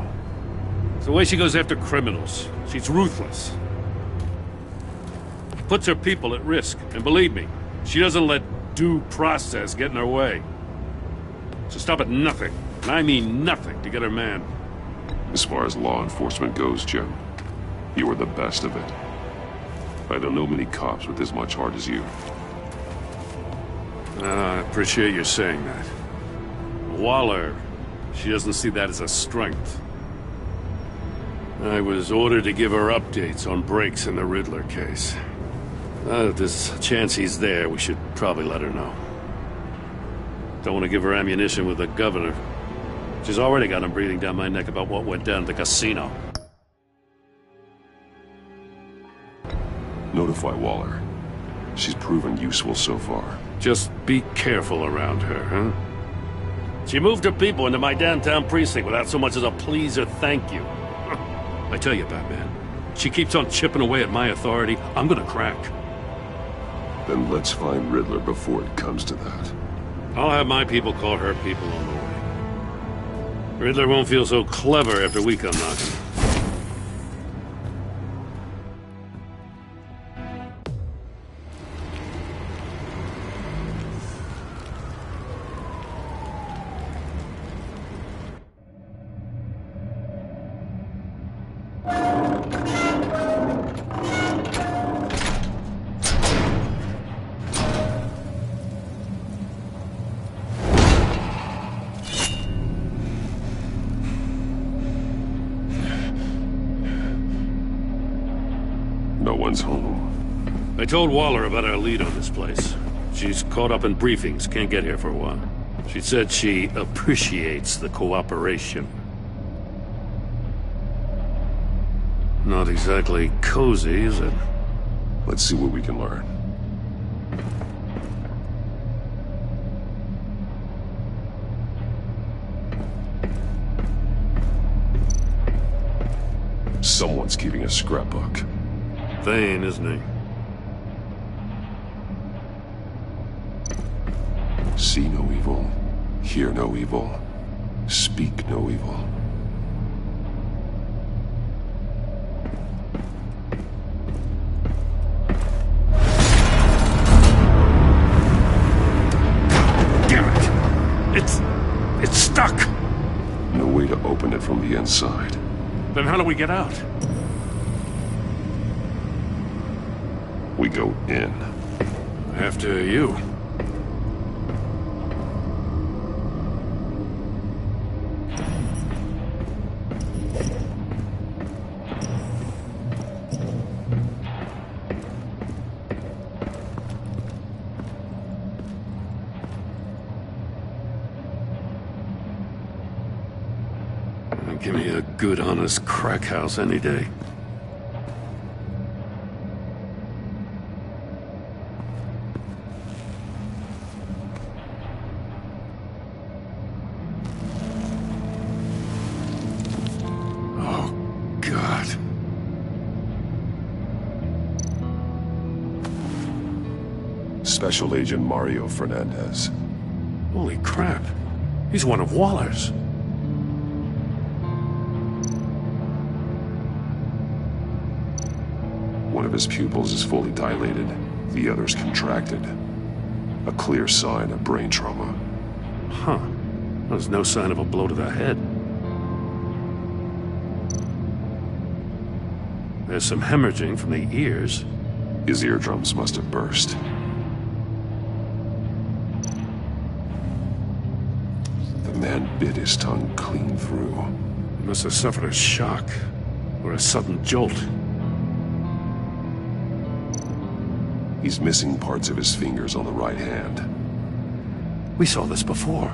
It's the way she goes after criminals. She's ruthless. Puts her people at risk. And believe me, she doesn't let due process get in her way. So stop at nothing, and I mean nothing, to get her man. As far as law enforcement goes, Jim, you are the best of it. I don't know many cops with as much heart as you. I appreciate you saying that. Waller, she doesn't see that as a strength. I was ordered to give her updates on breaks in the Riddler case. If there's a chance he's there, we should probably let her know. Don't want to give her ammunition with the governor. She's already got him breathing down my neck about what went down at the casino. Notify Waller. She's proven useful so far. Just be careful around her, huh? She moved her people into my downtown precinct without so much as a please or thank you. I tell you, Batman, she keeps on chipping away at my authority, I'm gonna crack. Then let's find Riddler before it comes to that. I'll have my people call her people on the way. Riddler won't feel so clever after we come knocking. No one's home. I told Waller about our lead on this place. She's caught up in briefings, can't get here for a while. She said she appreciates the cooperation. Not exactly cozy, is it? Let's see what we can learn. Someone's keeping a scrapbook. Thane, isn't he? See no evil, hear no evil, speak no evil. Damn it! It's stuck! No way to open it from the inside. Then how do we get out? We go in. After you. Give me a good, honest crack house any day. Oh, God. Special Agent Mario Fernandez. Holy crap. He's one of Waller's. One of his pupils is fully dilated, the other's contracted. A clear sign of brain trauma. Huh. There's no sign of a blow to the head. There's some hemorrhaging from the ears. His eardrums must have burst. The man bit his tongue clean through. He must have suffered a shock, or a sudden jolt. He's missing parts of his fingers on the right hand. We saw this before.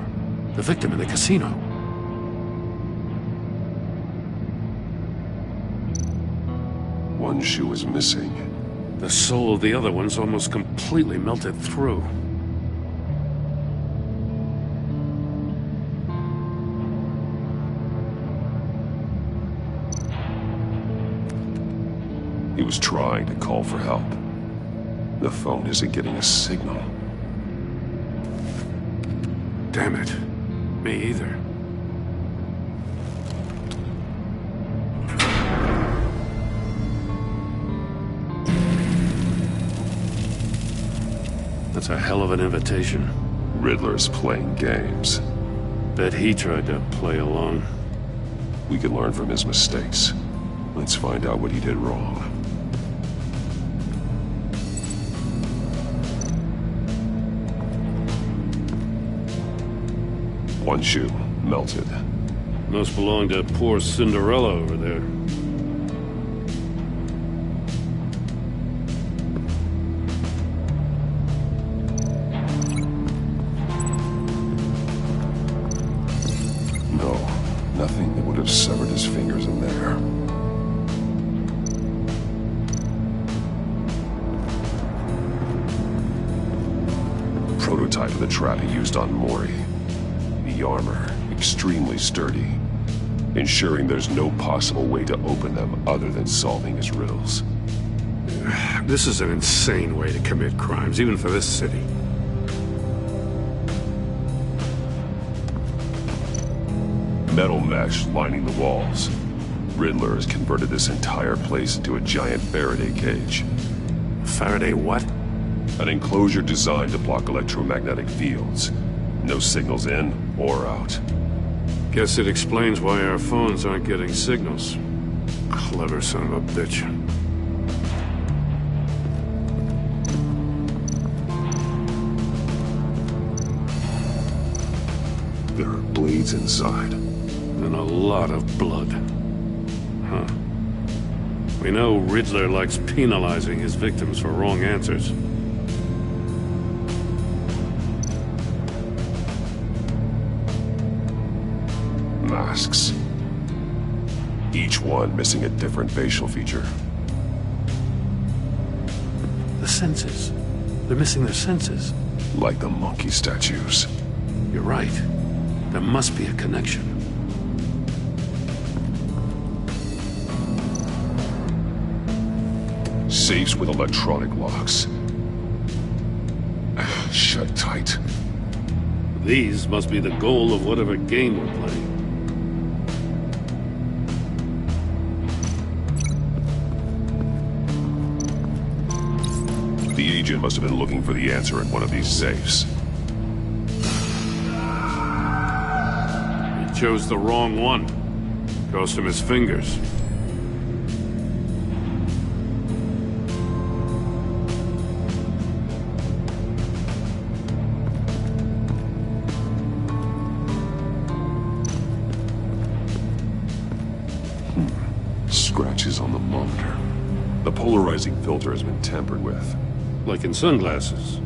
The victim in the casino. One shoe is missing. The sole of the other one's almost completely melted through. He was trying to call for help. The phone isn't getting a signal. Damn it. Me either. That's a hell of an invitation. Riddler's playing games. Bet he tried to play along. We can learn from his mistakes. Let's find out what he did wrong. One shoe, melted. Must belong to poor Cinderella over there. No, nothing that would have severed his fingers in there. trap he used on Mori. The armor, extremely sturdy, ensuring there's no possible way to open them other than solving his riddles. This is an insane way to commit crimes, even for this city. Metal mesh lining the walls. Riddler has converted this entire place into a giant Faraday cage. Faraday what? An enclosure designed to block electromagnetic fields. No signals in or out. Guess it explains why our phones aren't getting signals. Clever son of a bitch. There are blades inside. And a lot of blood. Huh. We know Riddler likes penalizing his victims for wrong answers. Masks. Each one missing a different facial feature. The senses. They're missing their senses. Like the monkey statues. You're right. There must be a connection. Safes with electronic locks. Shut tight. These must be the goal of whatever game we're playing. The agent must have been looking for the answer in one of these safes. He chose the wrong one. Cost him his fingers. Scratches on the monitor. The polarizing filter has been tampered with. Like in sunglasses.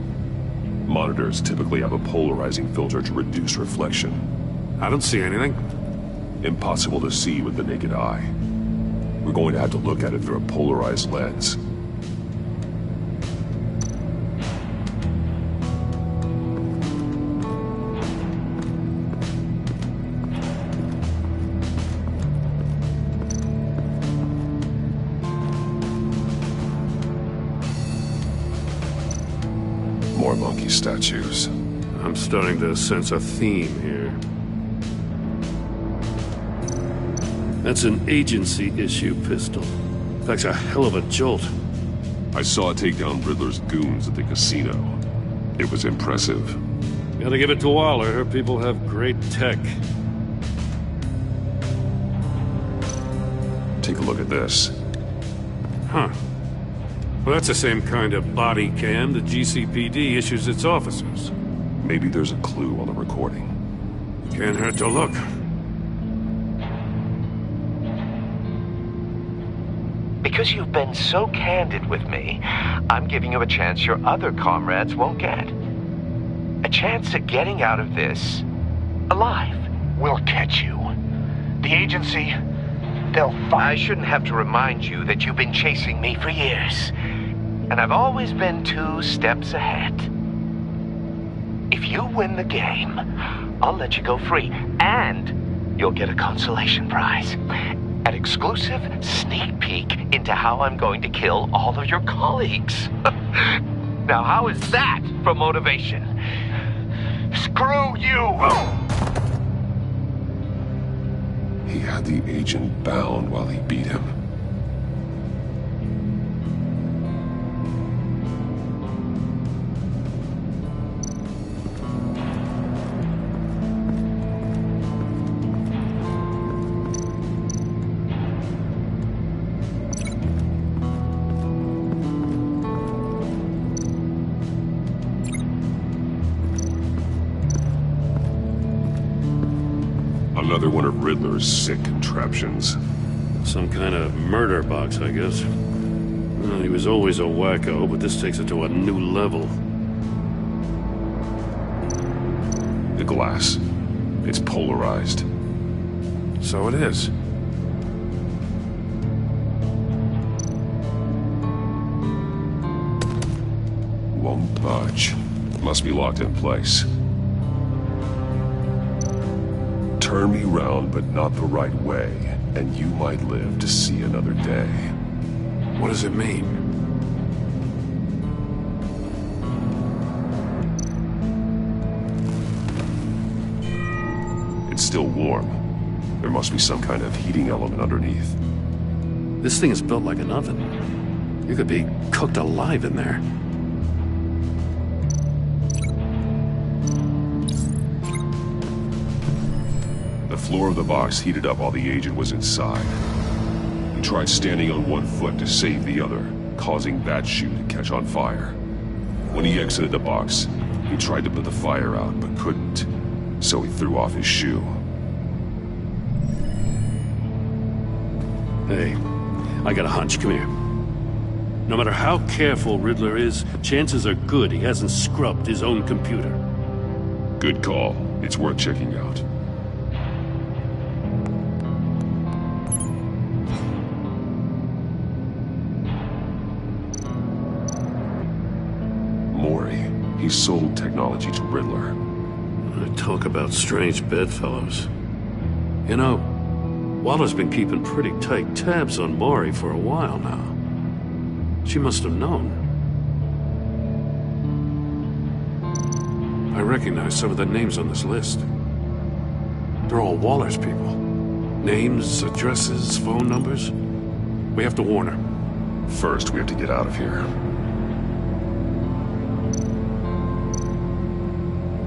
Monitors typically have a polarizing filter to reduce reflection. I don't see anything. Impossible to see with the naked eye. We're going to have to look at it through a polarized lens. More monkey statues. I'm starting to sense a theme here. That's an agency-issue pistol. That's a hell of a jolt. I saw it take down Riddler's goons at the casino. It was impressive. Gotta give it to Waller. Her people have great tech. Take a look at this. Huh. Well, that's the same kind of body cam the GCPD issues its officers. Maybe there's a clue on the recording. Can't hurt to look. Because you've been so candid with me, I'm giving you a chance your other comrades won't get. A chance at getting out of this alive. We'll catch you. The agency, they'll find... I shouldn't have to remind you that you've been chasing me for years. And I've always been 2 steps ahead. If you win the game, I'll let you go free. And you'll get a consolation prize. An exclusive sneak peek into how I'm going to kill all of your colleagues. Now, how is that for motivation? Screw you! He had the agent bound while he beat him. Another one of Riddler's sick contraptions. Some kind of murder box, I guess. Well, he was always a wacko, but this takes it to a new level. The glass. It's polarized. So it is. Won't budge. Must be locked in place. Turn me round, but not the right way, and you might live to see another day. What does it mean? It's still warm. There must be some kind of heating element underneath. This thing is built like an oven. You could be cooked alive in there. The floor of the box heated up while the agent was inside. He tried standing on one foot to save the other, causing that shoe to catch on fire. When he exited the box, he tried to put the fire out, but couldn't, so he threw off his shoe. Hey, I got a hunch. Come here. No matter how careful Riddler is, chances are good he hasn't scrubbed his own computer. Good call. It's worth checking out. Mori. He sold technology to Riddler. Talk about strange bedfellows. You know, Waller's been keeping pretty tight tabs on Mori for a while now. She must have known. I recognize some of the names on this list. They're all Waller's people. Names, addresses, phone numbers. We have to warn her. First, we have to get out of here.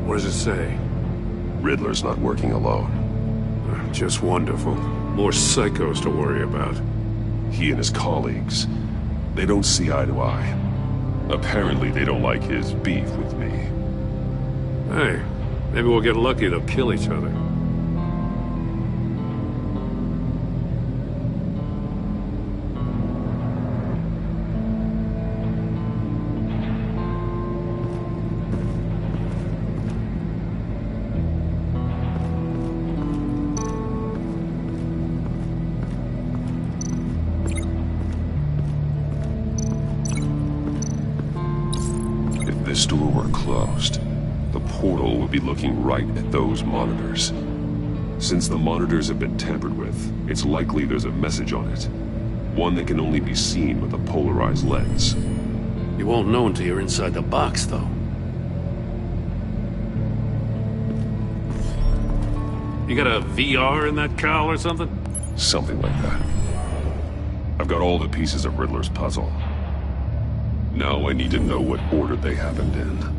What does it say? Riddler's not working alone. Just wonderful. More psychos to worry about. He and his colleagues, they don't see eye to eye. Apparently, they don't like his beef with me. Hey, maybe we'll get lucky they'll kill each other. This door were closed, the portal would be looking right at those monitors. Since the monitors have been tampered with, it's likely there's a message on it. One that can only be seen with a polarized lens. You won't know until you're inside the box, though. You got a VR in that cowl or something? Something like that. I've got all the pieces of Riddler's puzzle. Now I need to know what order they happened in.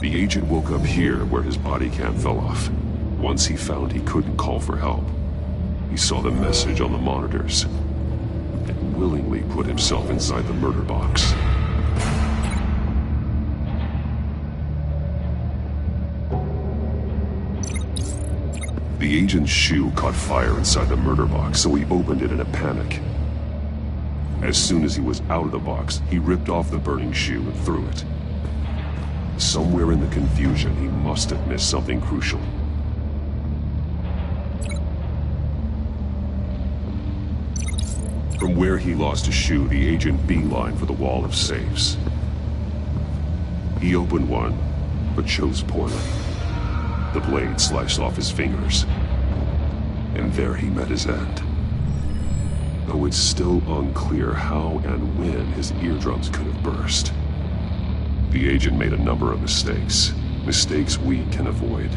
The agent woke up here where his body cam fell off. Once he found he couldn't call for help, he saw the message on the monitors and willingly put himself inside the murder box. The agent's shoe caught fire inside the murder box, so he opened it in a panic. As soon as he was out of the box, he ripped off the burning shoe and threw it. Somewhere in the confusion, he must have missed something crucial. From where he lost his shoe, the agent beelined for the wall of safes. He opened one, but chose poorly. The blade sliced off his fingers. And there he met his end. Though it's still unclear how and when his eardrums could have burst. The agent made a number of mistakes. Mistakes we can avoid.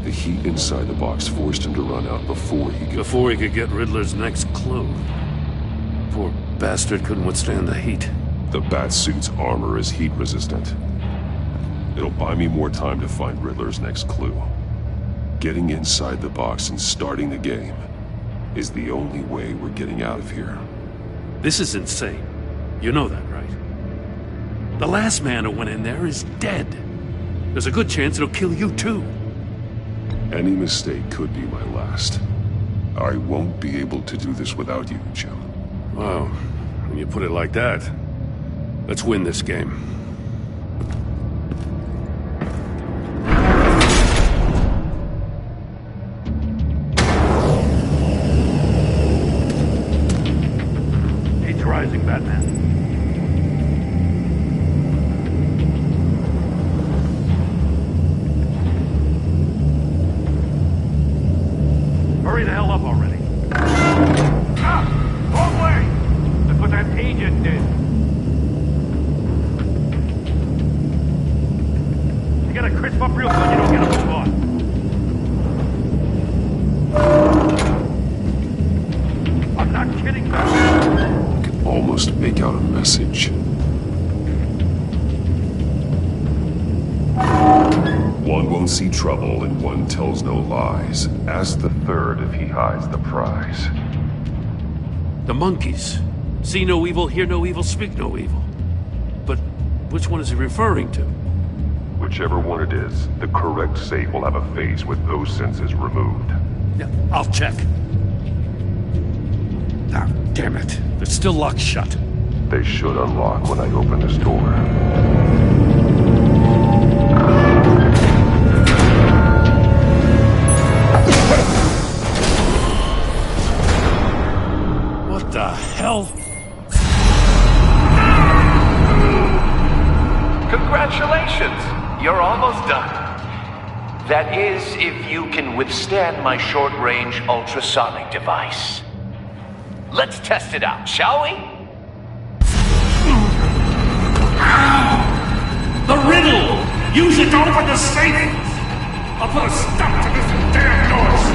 The heat inside the box forced him to run out before he could get Riddler's next clue. Poor bastard couldn't withstand the heat. The Batsuit's armor is heat resistant. It'll buy me more time to find Riddler's next clue. Getting inside the box and starting the game is the only way we're getting out of here. This is insane. You know that, right? The last man who went in there is dead. There's a good chance it'll kill you too. Any mistake could be my last. I won't be able to do this without you, Jim. Wow, when you put it like that, let's win this game. Heat's rising, Batman. Hurry the hell up already. Ah! Wrong way! That's what that agent did. You gotta crisp up real good, you don't get a move on. I'm not kidding, Batman. I can almost make out a message. One won't see trouble and one tells no lies. Ask the third if he hides the prize. The monkeys. See no evil, hear no evil, speak no evil. But which one is he referring to? Whichever one it is, the correct safe will have a phase with those senses removed. Yeah, I'll check. Ah, damn it. They're still locked shut. They should unlock when I open this door. What the hell? Congratulations! You're almost done. That is, if you can withstand my short-range ultrasonic device. Let's test it out, shall we? The riddle! Use it to open the safe! I'll put a stop to this damn noise!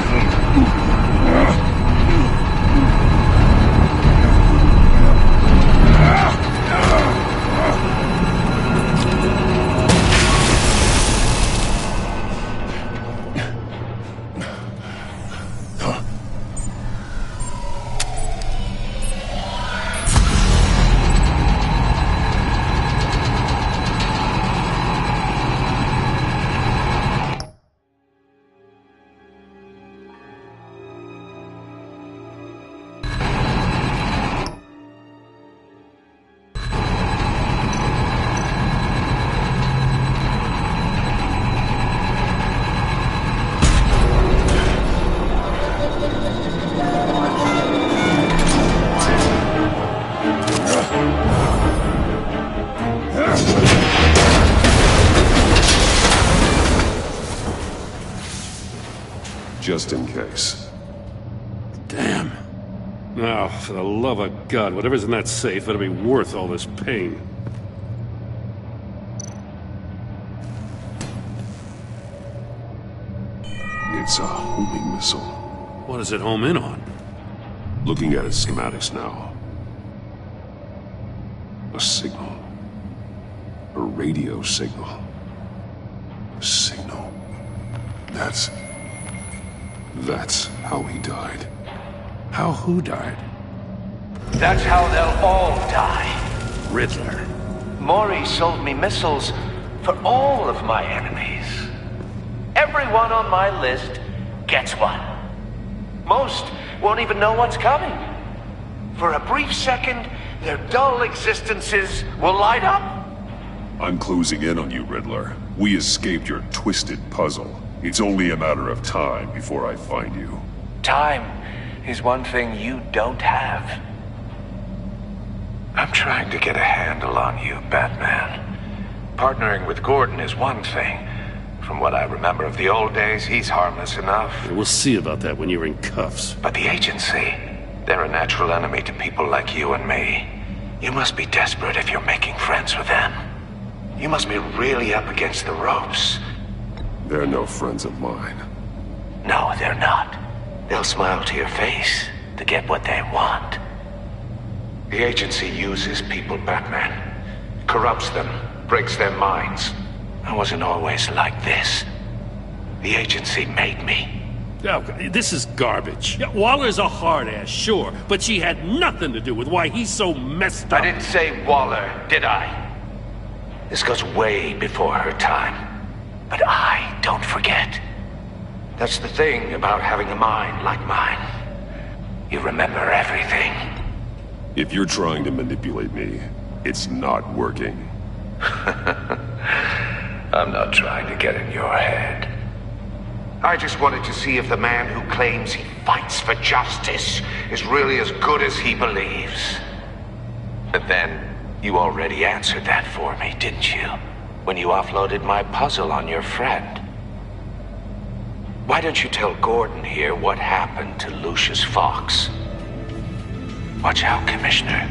Just in case. Damn. Now, for the love of God, whatever's in that safe better be worth all this pain. It's a homing missile. What does it home in on? Looking at its schematics now. A signal. A radio signal. A signal. That's how he died. How who died? That's how they'll all die. Riddler. Maury sold me missiles for all of my enemies. Everyone on my list gets one. Most won't even know what's coming. For a brief second, their dull existences will light up. I'm closing in on you, Riddler. We escaped your twisted puzzle. It's only a matter of time before I find you. Time is one thing you don't have. I'm trying to get a handle on you, Batman. Partnering with Gordon is one thing. From what I remember of the old days, he's harmless enough. We'll see about that when you're in cuffs. But the agency, they're a natural enemy to people like you and me. You must be desperate if you're making friends with them. You must be really up against the ropes. They're no friends of mine. No, they're not. They'll smile to your face to get what they want. The agency uses people, Batman. Corrupts them, breaks their minds. I wasn't always like this. The agency made me. Oh, this is garbage. Yeah, Waller's a hard-ass, sure, but she had nothing to do with why he's so messed up. I didn't say Waller, did I? This goes way before her time. But I don't forget. That's the thing about having a mind like mine. You remember everything. If you're trying to manipulate me, it's not working. I'm not trying to get in your head. I just wanted to see if the man who claims he fights for justice is really as good as he believes. But then, you already answered that for me, didn't you? When you offloaded my puzzle on your friend. Why don't you tell Gordon here what happened to Lucius Fox? Watch out, Commissioner.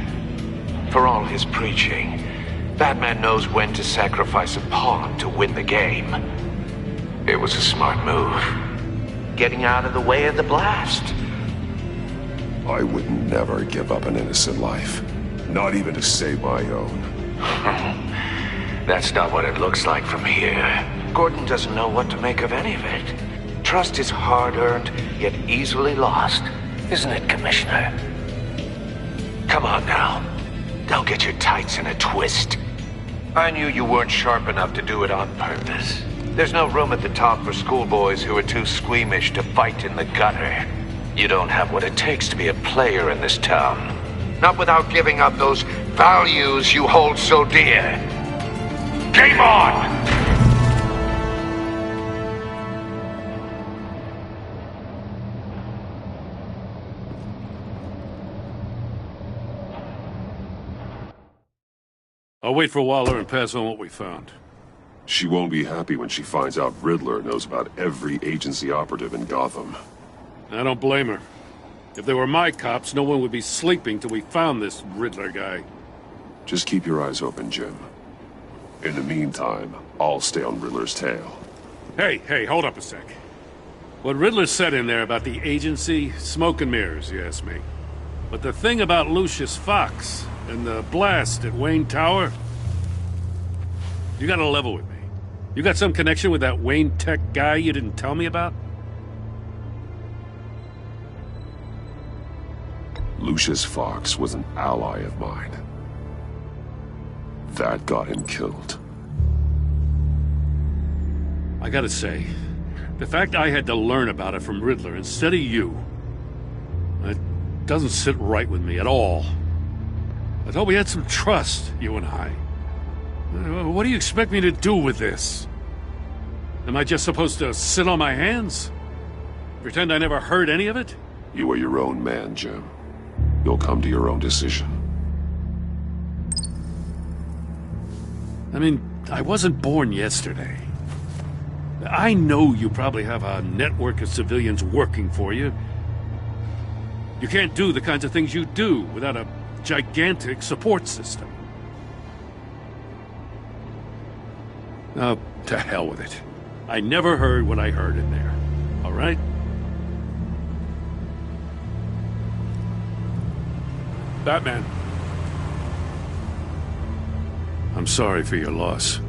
For all his preaching, Batman knows when to sacrifice a pawn to win the game. It was a smart move. Getting out of the way of the blast. I would never give up an innocent life. Not even to save my own. That's not what it looks like from here. Gordon doesn't know what to make of any of it. Trust is hard-earned, yet easily lost. Isn't it, Commissioner? Come on now. Don't get your tights in a twist. I knew you weren't sharp enough to do it on purpose. There's no room at the top for schoolboys who are too squeamish to fight in the gutter. You don't have what it takes to be a player in this town. Not without giving up those values you hold so dear. Game on! I'll wait for Waller and pass on what we found. She won't be happy when she finds out Riddler knows about every agency operative in Gotham. I don't blame her. If they were my cops, no one would be sleeping till we found this Riddler guy. Just keep your eyes open, Jim. In the meantime, I'll stay on Riddler's tail. Hey, hold up a sec. What Riddler said in there about the agency, smoke and mirrors, you ask me. But the thing about Lucius Fox and the blast at Wayne Tower, you gotta level with me. You got some connection with that Wayne Tech guy you didn't tell me about? Lucius Fox was an ally of mine. That got him killed. I gotta say, the fact I had to learn about it from Riddler instead of you, it doesn't sit right with me at all. I thought we had some trust, you and I. What do you expect me to do with this? Am I just supposed to sit on my hands? Pretend I never heard any of it? You are your own man, Jim. You'll come to your own decision. I mean, I wasn't born yesterday. I know you probably have a network of civilians working for you. You can't do the kinds of things you do without a gigantic support system. Oh, to hell with it. I never heard what I heard in there. All right? Batman. I'm sorry for your loss.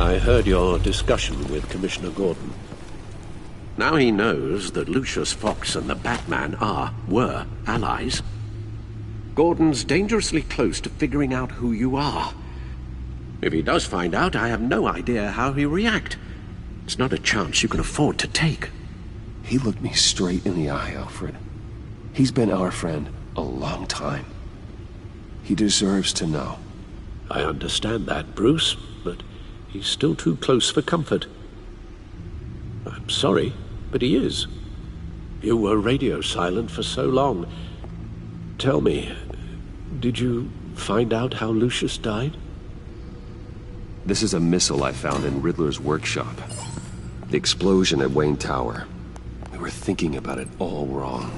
I heard your discussion with Commissioner Gordon. Now he knows that Lucius Fox and the Batman were allies. Gordon's dangerously close to figuring out who you are. If he does find out, I have no idea how he'll react. It's not a chance you can afford to take. He looked me straight in the eye, Alfred. He's been our friend a long time. He deserves to know. I understand that, Bruce, but he's still too close for comfort. I'm sorry, but he is. You were radio silent for so long. Tell me, did you find out how Lucius died? This is a missile I found in Riddler's workshop. The explosion at Wayne Tower. We were thinking about it all wrong.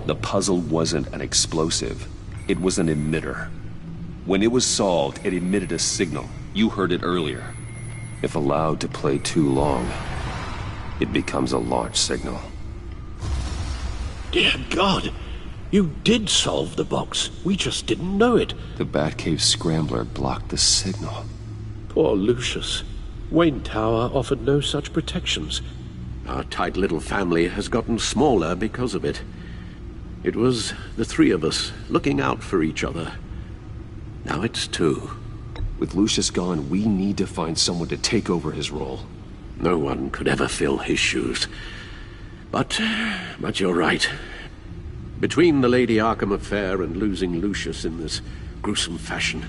The puzzle wasn't an explosive. It was an emitter. When it was solved, it emitted a signal. You heard it earlier. If allowed to play too long, it becomes a launch signal. Dear God! You did solve the box. We just didn't know it. The Batcave scrambler blocked the signal. Poor Lucius. Wayne Tower offered no such protections. Our tight little family has gotten smaller because of it. It was the three of us looking out for each other. Now it's two. With Lucius gone, we need to find someone to take over his role. No one could ever fill his shoes. But you're right. Between the Lady Arkham affair and losing Lucius in this gruesome fashion,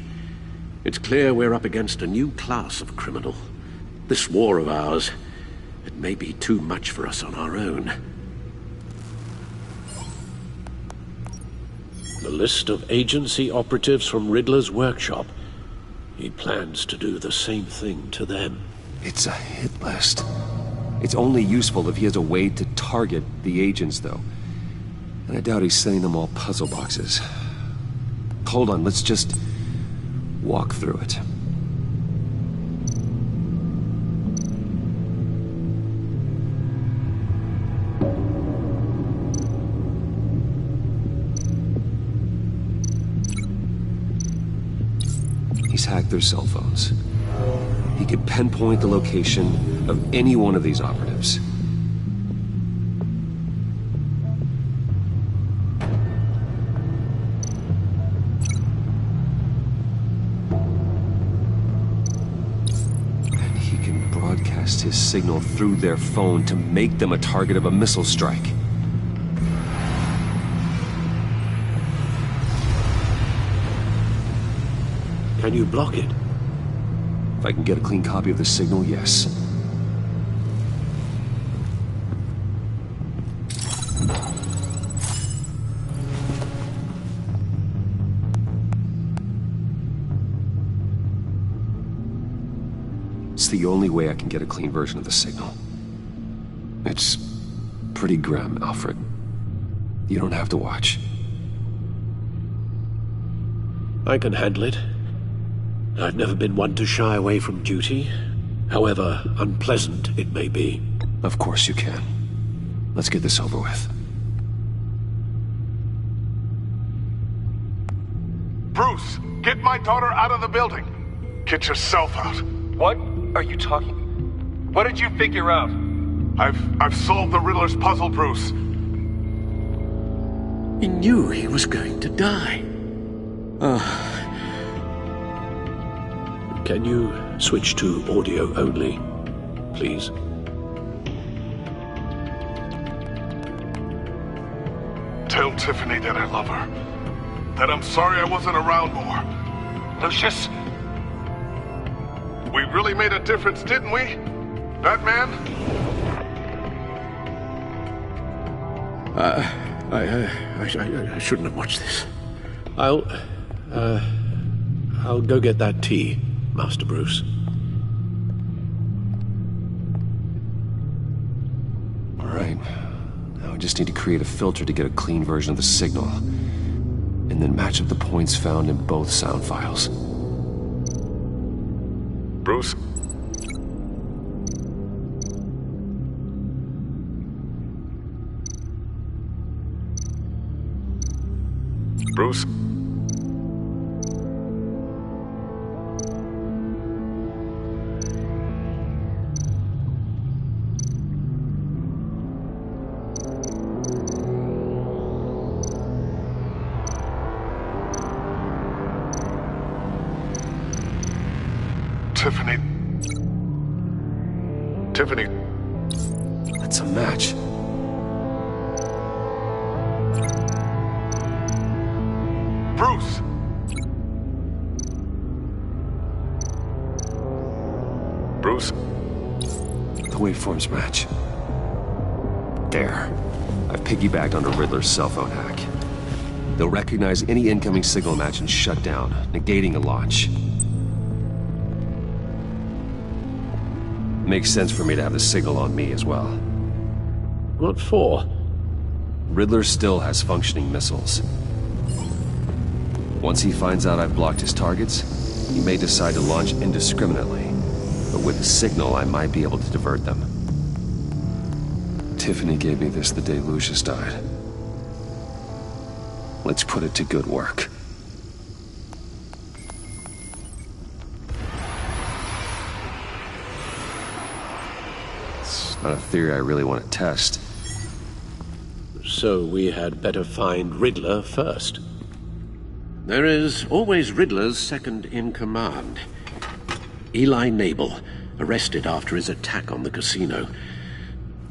it's clear we're up against a new class of criminal. This war of ours, it may be too much for us on our own. The list of agency operatives from Riddler's workshop. He plans to do the same thing to them. It's a hit list. It's only useful if he has a way to target the agents, though. And I doubt he's sending them all puzzle boxes. Hold on, let's just walk through it. He's hacked their cell phones. He could pinpoint the location of any one of these operatives. And he can broadcast his signal through their phone to make them a target of a missile strike. Can you block it? If I can get a clean copy of the signal, yes. It's the only way I can get a clean version of the signal. It's pretty grim, Alfred. You don't have to watch. I can handle it. I've never been one to shy away from duty, however unpleasant it may be. Of course you can. Let's get this over with. Bruce, get my daughter out of the building. Get yourself out. What are you talking? What did you figure out? I've solved the Riddler's puzzle, Bruce. He knew he was going to die. Can you switch to audio only, please? Tell Tiffany that I love her. That I'm sorry I wasn't around more. Lucius? We really made a difference, didn't we? Batman? I shouldn't have watched this. I'll go get that tea, Master Bruce. All right. Now I just need to create a filter to get a clean version of the signal, and then match up the points found in both sound files. Bruce? Bruce? Tiffany. Tiffany. That's a match. Bruce! Bruce? The waveforms match. There. I've piggybacked onto Riddler's cell phone hack. They'll recognize any incoming signal match and shut down, negating a launch. Makes sense for me to have the signal on me as well. What for? Riddler still has functioning missiles. Once he finds out I've blocked his targets, he may decide to launch indiscriminately. But with the signal, I might be able to divert them. Tiffany gave me this the day Lucius died. Let's put it to good work. It's not a theory I really want to test. So we had better find Riddler first. There is always Riddler's second in command. Eli Nabel, arrested after his attack on the casino.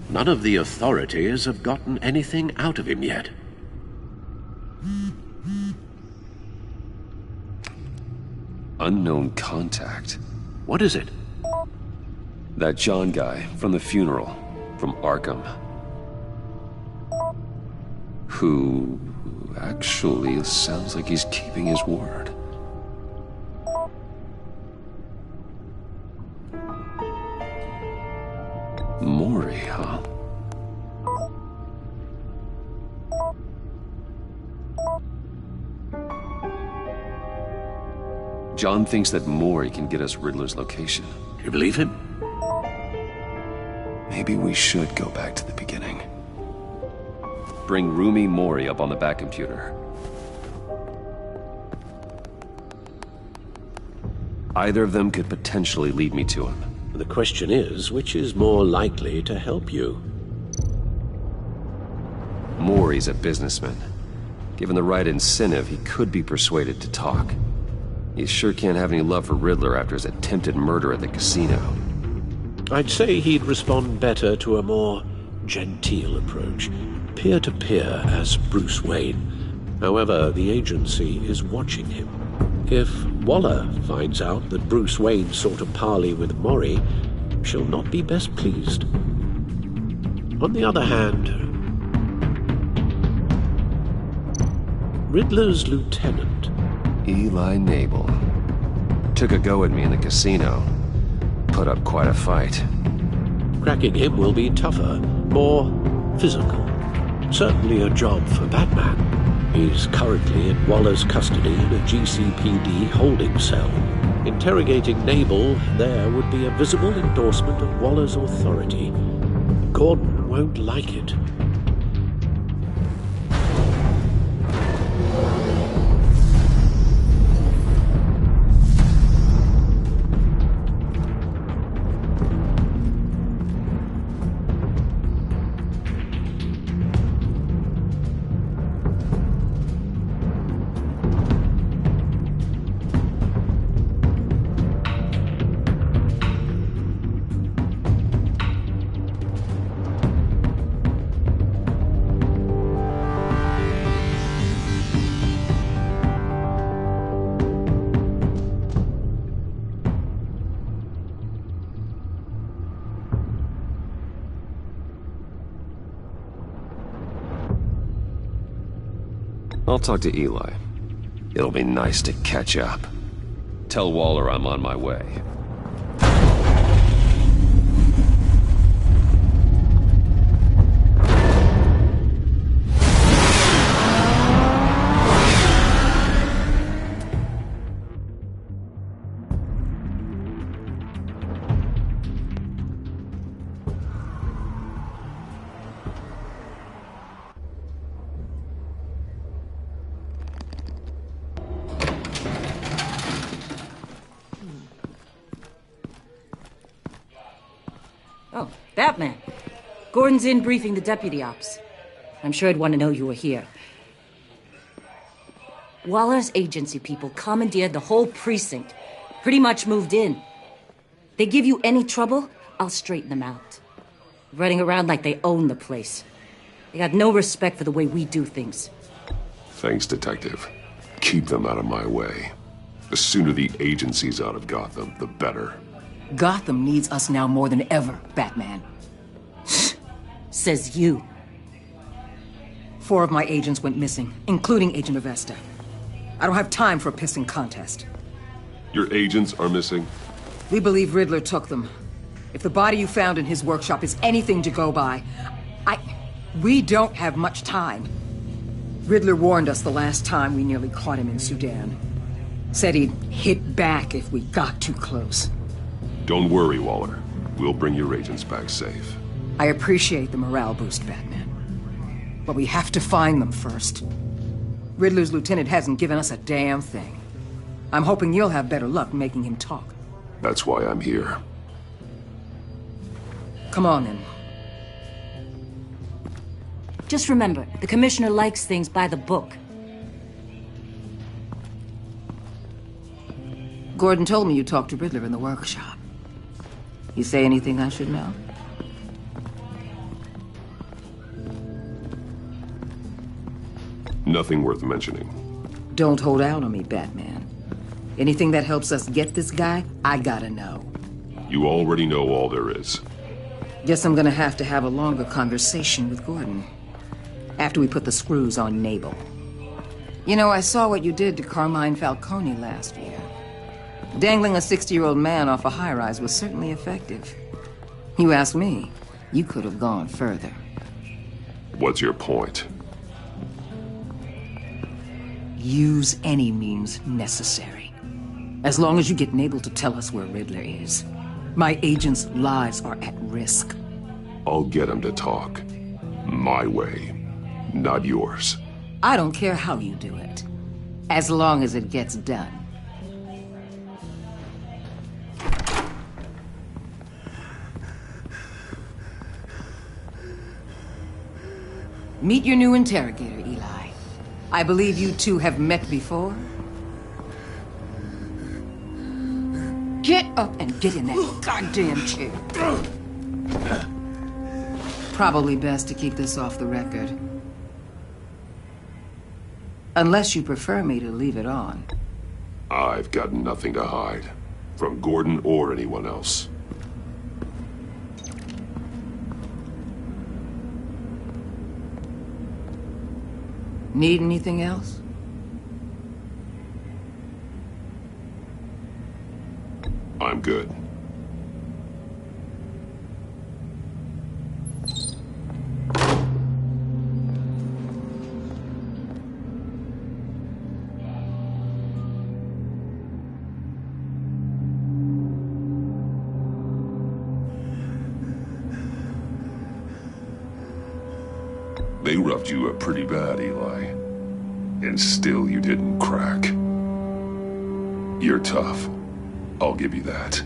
None of the authorities have gotten anything out of him yet. Unknown contact. What is it? That John guy from the funeral, from Arkham. Who actually sounds like he's keeping his word. Mori, huh? John thinks that Mori can get us Riddler's location. You believe him? Maybe we should go back to the beginning. Bring Rumi Mori up on the back computer. Either of them could potentially lead me to him. The question is, which is more likely to help you? Mori's a businessman. Given the right incentive, he could be persuaded to talk. He sure can't have any love for Riddler after his attempted murder at the casino. I'd say he'd respond better to a more genteel approach. Peer-to-peer as Bruce Wayne. However, the agency is watching him. If Waller finds out that Bruce Wayne sought a parley with Mori, she'll not be best pleased. On the other hand, Riddler's lieutenant, Eli Nabel, took a go at me in the casino. Put up quite a fight. Cracking him will be tougher, more physical. Certainly a job for Batman. He's currently in Waller's custody in a GCPD holding cell. Interrogating Nabel there would be a visible endorsement of Waller's authority. Gordon won't like it. I'll talk to Eli. It'll be nice to catch up. Tell Waller I'm on my way. Oh, Batman. Gordon's in briefing the deputy ops. I'm sure I'd want to know you were here. Waller's agency people commandeered the whole precinct. Pretty much moved in. They give you any trouble, I'll straighten them out. Running around like they own the place. They got no respect for the way we do things. Thanks, Detective. Keep them out of my way. The sooner the agency's out of Gotham, the better. Gotham needs us now more than ever, Batman. Says you. 4 of my agents went missing, including Agent Avesta. I don't have time for a pissing contest. Your agents are missing? We believe Riddler took them. If the body you found in his workshop is anything to go by, we don't have much time. Riddler warned us the last time we nearly caught him in Sudan. Said he'd hit back if we got too close. Don't worry, Waller. We'll bring your agents back safe. I appreciate the morale boost, Batman. But we have to find them first. Riddler's lieutenant hasn't given us a damn thing. I'm hoping you'll have better luck making him talk. That's why I'm here. Come on, then. Just remember, the Commissioner likes things by the book. Gordon told me you talked to Riddler in the workshop. You say anything I should know? Nothing worth mentioning. Don't hold out on me, Batman. Anything that helps us get this guy, I gotta know. You already know all there is. Guess I'm gonna have to have a longer conversation with Gordon. After we put the screws on Nabel. You know, I saw what you did to Carmine Falcone last year. Dangling a 60-year-old man off a high-rise was certainly effective. You ask me, you could have gone further. What's your point? Use any means necessary. As long as you get Nabel to tell us where Riddler is. My agents' lives are at risk. I'll get him to talk. My way, not yours. I don't care how you do it. As long as it gets done. Meet your new interrogator, Eli. I believe you two have met before. Get up and get in that goddamn chair. Probably best to keep this off the record. Unless you prefer me to leave it on. I've got nothing to hide. From Gordon or anyone else. Need anything else? I'm good. They roughed you up pretty bad, Eli. And still you didn't crack. You're tough. I'll give you that.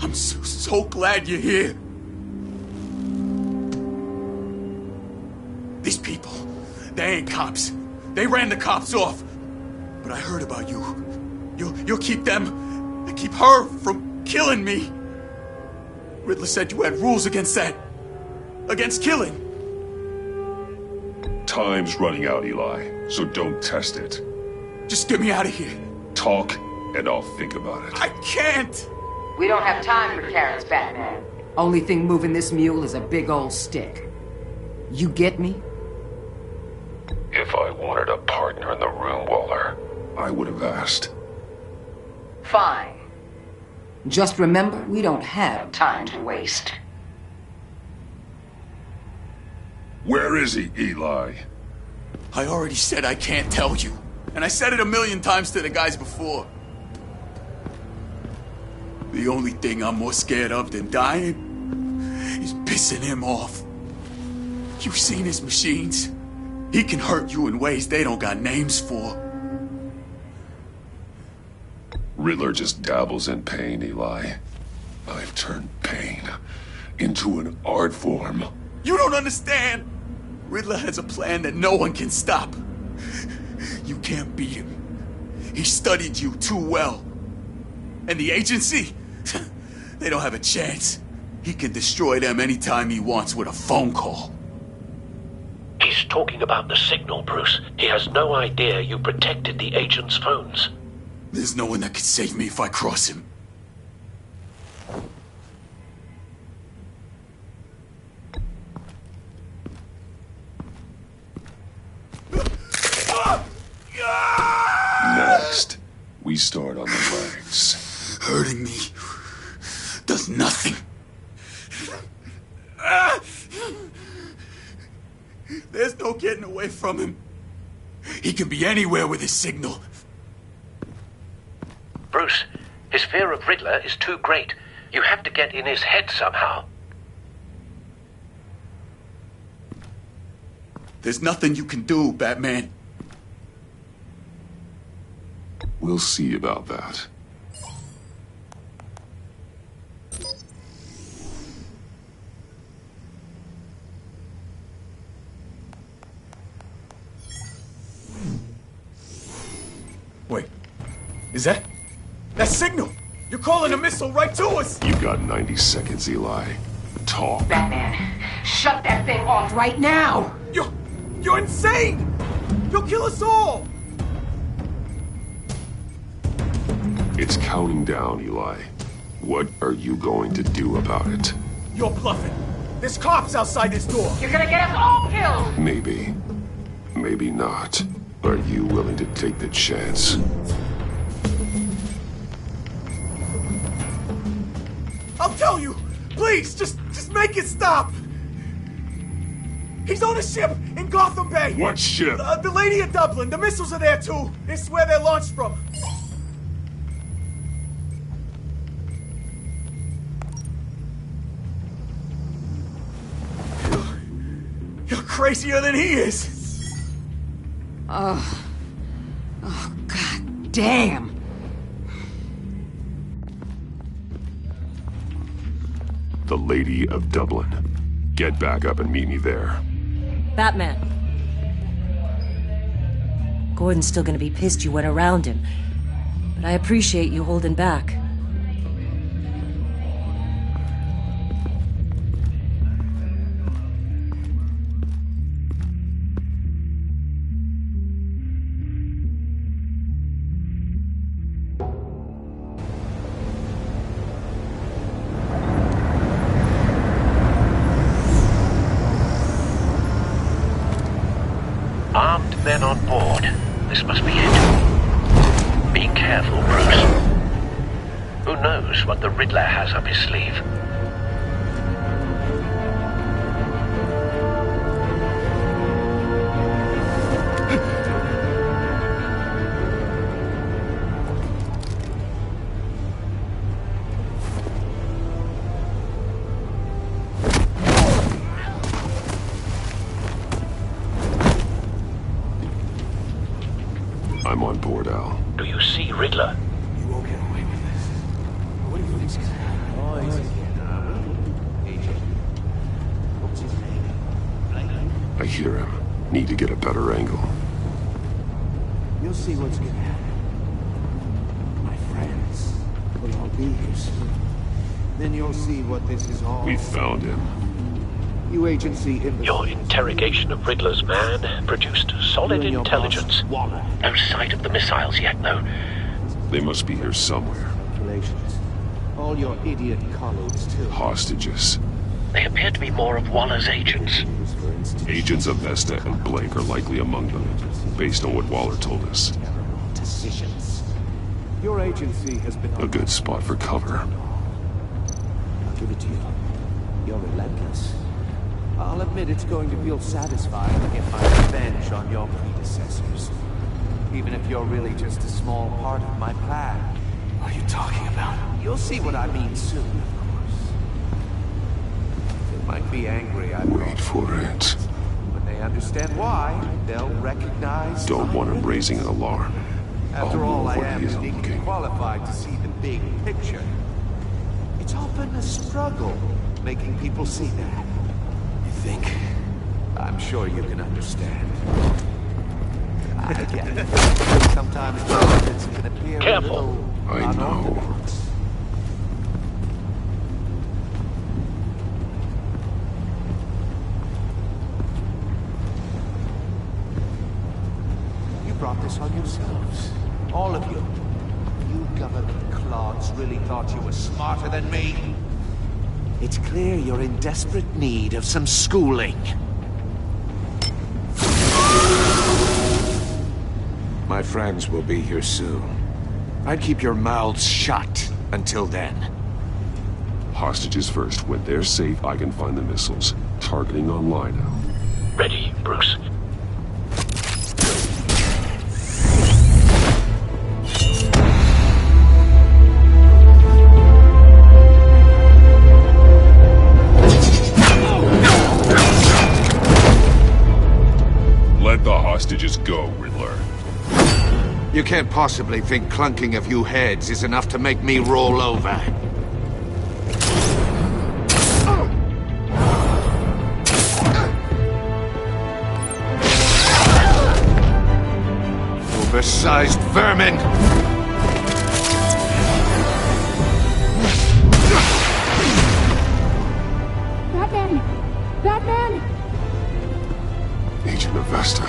I'm so glad you're here. These people, they ain't cops. They ran the cops off. But I heard about you. You'll keep them, and keep her from killing me. Riddler said you had rules against that. Against killing. Time's running out, Eli, so don't test it. Just get me out of here. Talk, and I'll think about it. I can't! We don't have time for carrots, Batman. Only thing moving this mule is a big old stick. You get me? If I wanted a partner in the room, Waller, I would have asked. Fine. Just remember, we don't have time to waste. Where is he, Eli? I already said I can't tell you. And I said it 1,000,000 times to the guys before. The only thing I'm more scared of than dying is pissing him off. You've seen his machines. He can hurt you in ways they don't got names for. Riddler just dabbles in pain, Eli. I've turned pain into an art form. You don't understand! Riddler has a plan that no one can stop. You can't beat him. He studied you too well. And the agency? They don't have a chance. He can destroy them anytime he wants with a phone call. He's talking about the signal, Bruce. He has no idea you protected the agent's phones. There's no one that can save me if I cross him. Next, we start on the legs. Hurting me does nothing. There's no getting away from him. He can be anywhere with his signal. Bruce, his fear of Riddler is too great. You have to get in his head somehow. There's nothing you can do, Batman. We'll see about that. Wait, is that signal? You're calling a missile right to us! You've got 90 seconds, Eli. Talk. Batman, shut that thing off right now! You're insane! You'll kill us all! It's counting down, Eli. What are you going to do about it? You're bluffing. There's cops outside this door. You're gonna get us all killed! Maybe. Maybe not. Are you willing to take the chance? I'll tell you! Please, just make it stop! He's on a ship in Gotham Bay! What ship? The Lady of Dublin. The missiles are there, too. It's where they're launched from. You're crazier than he is! Oh, God damn! The Lady of Dublin. Get back up and meet me there. Batman. Gordon's still gonna be pissed you went around him. But I appreciate you holding back. Armed men on board. This must be it. Be careful, Bruce. Who knows what the Riddler has up his sleeve? I'm on board, Al. Do you see Riddler? You won't get away with this. What do you think's gonna happen? Oh, what's his name? I hear him. Need to get a better angle. You'll see what's gonna happen. My friends will all be here soon. Then you'll see what this is all. We found him. You agency imbeciles. Your interrogation of Riddler's man produced solid intelligence. No sight of the missiles yet, though. They must be here somewhere. Relations. All your idiot colleagues, too. Hostages. They appear to be more of Waller's agents. Agents of Vesta and Blake are likely among them, based on what Waller told us. Decisions. Your agency has been A good spot for cover. I'll give it to you. You're relentless. I'll admit it's going to feel satisfying to get my revenge on your predecessors. Even if you're really just a small part of my plan. What are you talking about? You'll see what I mean soon, of course. They might be angry I Wait for it. When they understand why, they'll recognize... Don't want him raising an alarm. After I'll all, move I when am he's uniquely looking. qualified to see the big picture. It's often a struggle making people see that. You think? I'm sure you can understand. I get it. Sometimes benefits can appear Careful. a little I know. unorthodox. You brought this on yourselves. All of you. You government clods really thought you were smarter than me. It's clear you're in desperate need of some schooling. My friends will be here soon. I'd keep your mouths shut until then. Hostages first. When they're safe, I can find the missiles. Targeting on Lino. Ready, Bruce. You can't possibly think clunking a few heads is enough to make me roll over. Oversized vermin! Batman! Batman! Agent Avesta.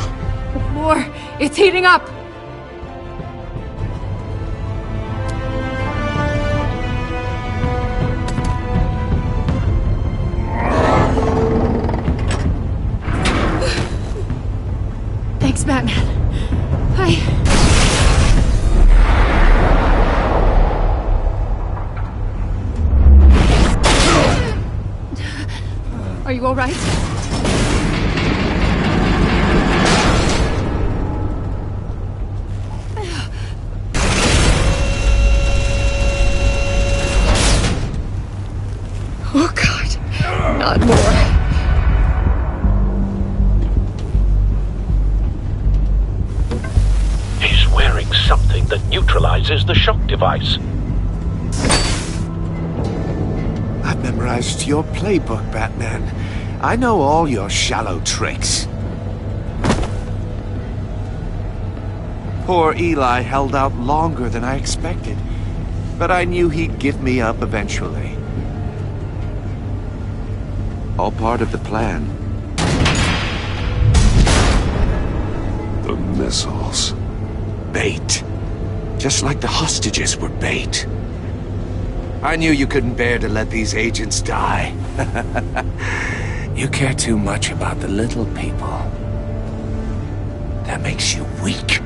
The floor, it's heating up! Thanks, Batman. Are you all right? Oh, God. Not more. He's wearing something that neutralizes the shock device. I've memorized your playbook, Batman. I know all your shallow tricks. Poor Eli held out longer than I expected, but I knew he'd give me up eventually. All part of the plan. The missiles. Bait. Just like the hostages were bait. I knew you couldn't bear to let these agents die. You care too much about the little people. That makes you weak.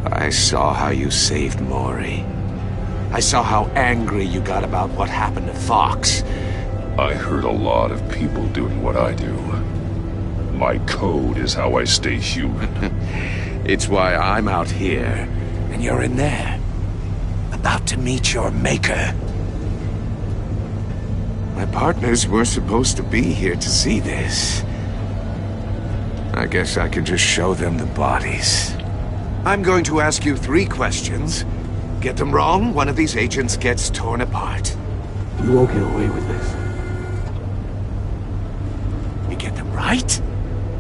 I saw how you saved Maury. I saw how angry you got about what happened to Fox. I heard a lot of people doing what I do. My code is how I stay human. It's why I'm out here, and you're in there. About to meet your maker. My partners were supposed to be here to see this. I guess I can just show them the bodies. I'm going to ask you 3 questions. Get them wrong, one of these agents gets torn apart. You won't get away with this. You get them right,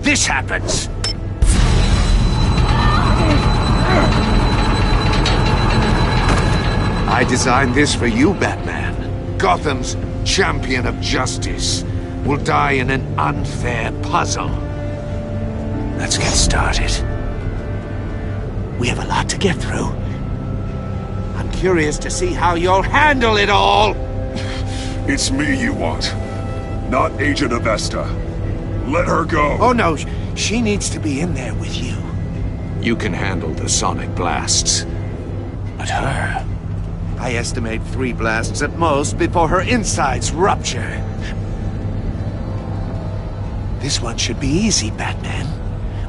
this happens! I designed this for you, Batman. Gotham's champion of justice will die in an unfair puzzle. Let's get started. We have a lot to get through. I'm curious to see how you'll handle it all! It's me you want, not Agent Avesta. Let her go! Oh no, she needs to be in there with you. You can handle the sonic blasts. But her... I estimate 3 blasts at most before her insides rupture. This one should be easy, Batman.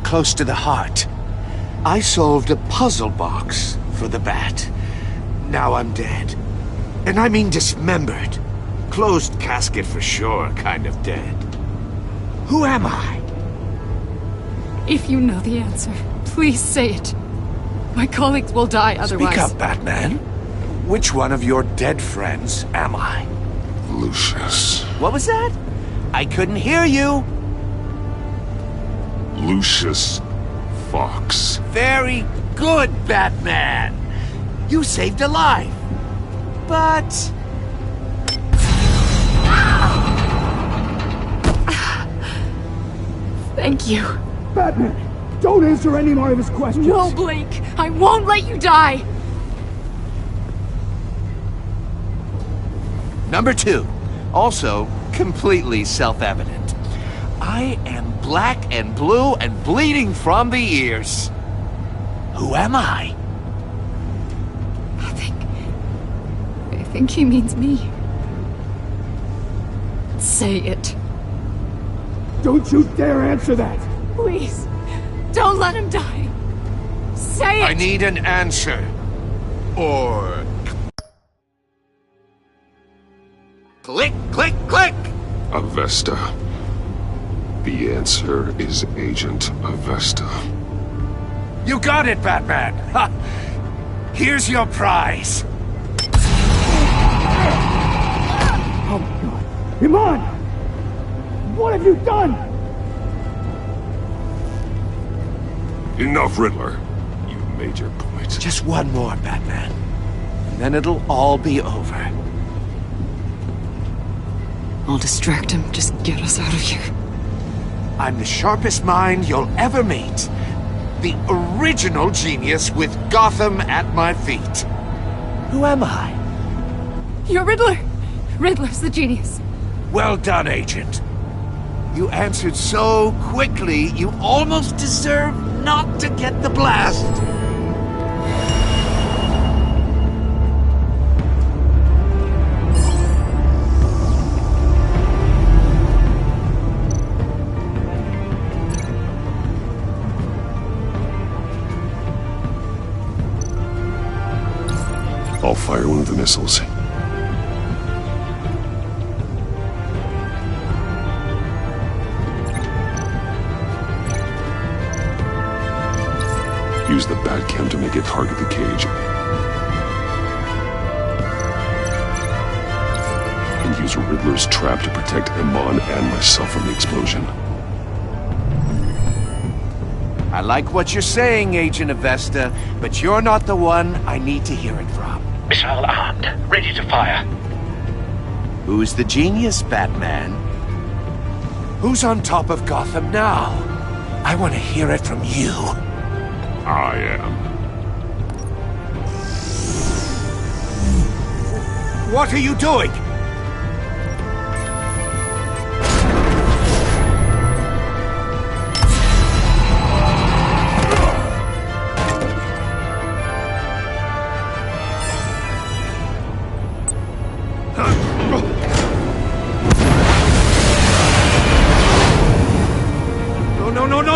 Close to the heart. I solved a puzzle box for the Bat. Now I'm dead. And I mean dismembered. Closed casket for sure, kind of dead. Who am I? If you know the answer, please say it. My colleagues will die otherwise. Speak up, Batman. Which one of your dead friends am I? Lucius. What was that? I couldn't hear you. Lucius Fox. Very good, Batman. You saved a life. But... Thank you. Batman, don't answer any more of his questions. No, Blake. I won't let you die. Number 2, also completely self-evident. I am black and blue and bleeding from the ears. Who am I? I think he means me. Say it. Don't you dare answer that! Please, don't let him die. Say it! I need an answer. Or... Click, click, click! Avesta. The answer is Agent Avesta. You got it, Batman! Ha. Here's your prize! Oh my god. Iman! What have you done? Enough, Riddler. You've made your point. Just one more, Batman. And then it'll all be over. I'll distract him. Just get us out of here. I'm the sharpest mind you'll ever meet. The original genius with Gotham at my feet. Who am I? You're Riddler. Riddler's the genius. Well done, Agent. You answered so quickly, you almost deserve not to get the blast. I'll fire one of the missiles. Use the Batcam to make it target the cage. And use Riddler's trap to protect Iman and myself from the explosion. I like what you're saying, Agent Avesta, but you're not the one I need to hear it from. Missile armed, ready to fire. Who's the genius, Batman? Who's on top of Gotham now? I want to hear it from you. I am. What are you doing?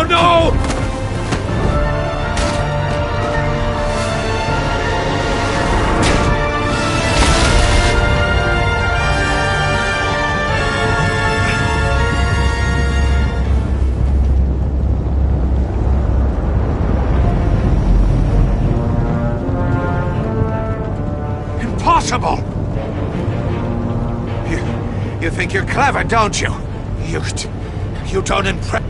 No! Impossible! You think you're clever, don't you? You don't impress...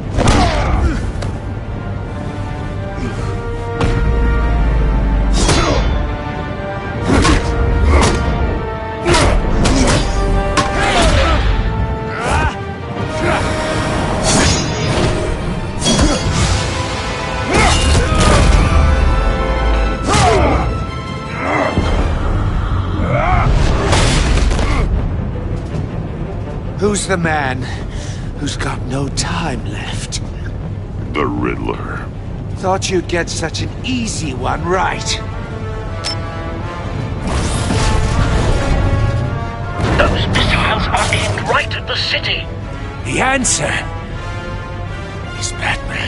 Who's the man who's got no time left? The Riddler. Thought you'd get such an easy one right. Those missiles are aimed right at the city. The answer is Batman.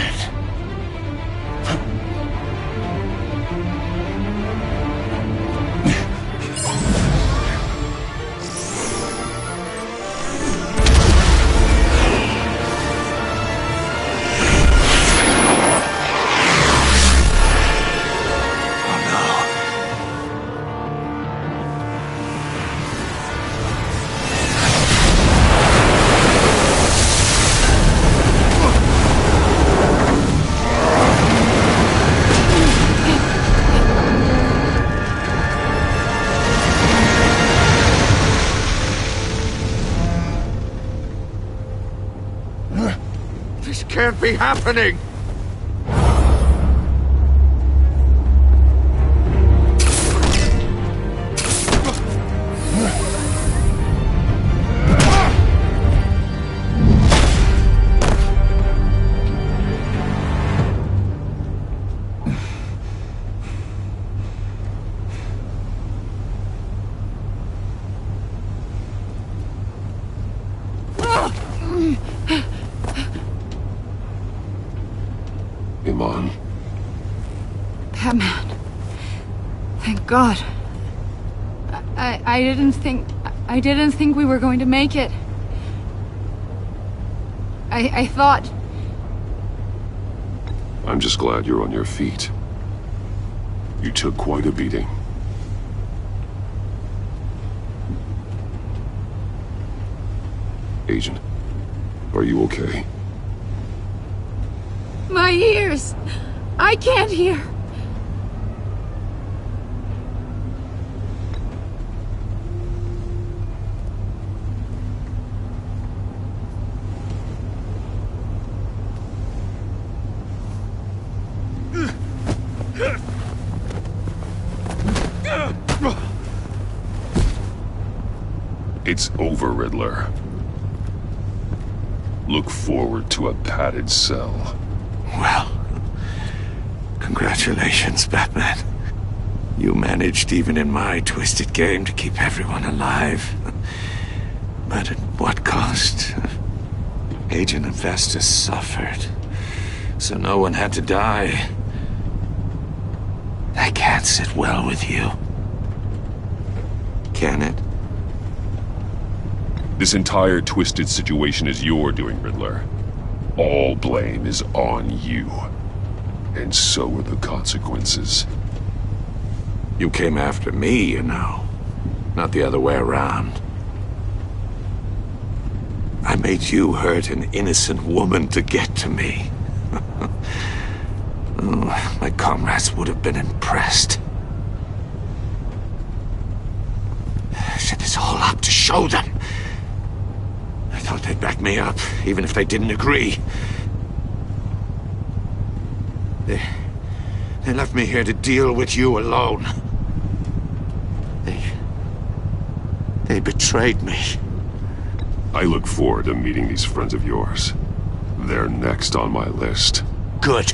This can't be happening! Iman. Batman. Thank God. I didn't think we were going to make it. I thought... I'm just glad you're on your feet. You took quite a beating. Agent, are you okay? My ears! I can't hear! It's over, Riddler. Look forward to a padded cell. Well, congratulations, Batman. You managed, even in my twisted game, to keep everyone alive. But at what cost? Agent Hephaestus suffered, so no one had to die. That can't sit well with you. Can it? This entire twisted situation is your doing, Riddler. All blame is on you. And so are the consequences. You came after me, you know. Not the other way around. I made you hurt an innocent woman to get to me. Oh, my comrades would have been impressed. I set this all up to show them. I thought they'd back me up, even if they didn't agree. They left me here to deal with you alone. They betrayed me. I look forward to meeting these friends of yours. They're next on my list. Good.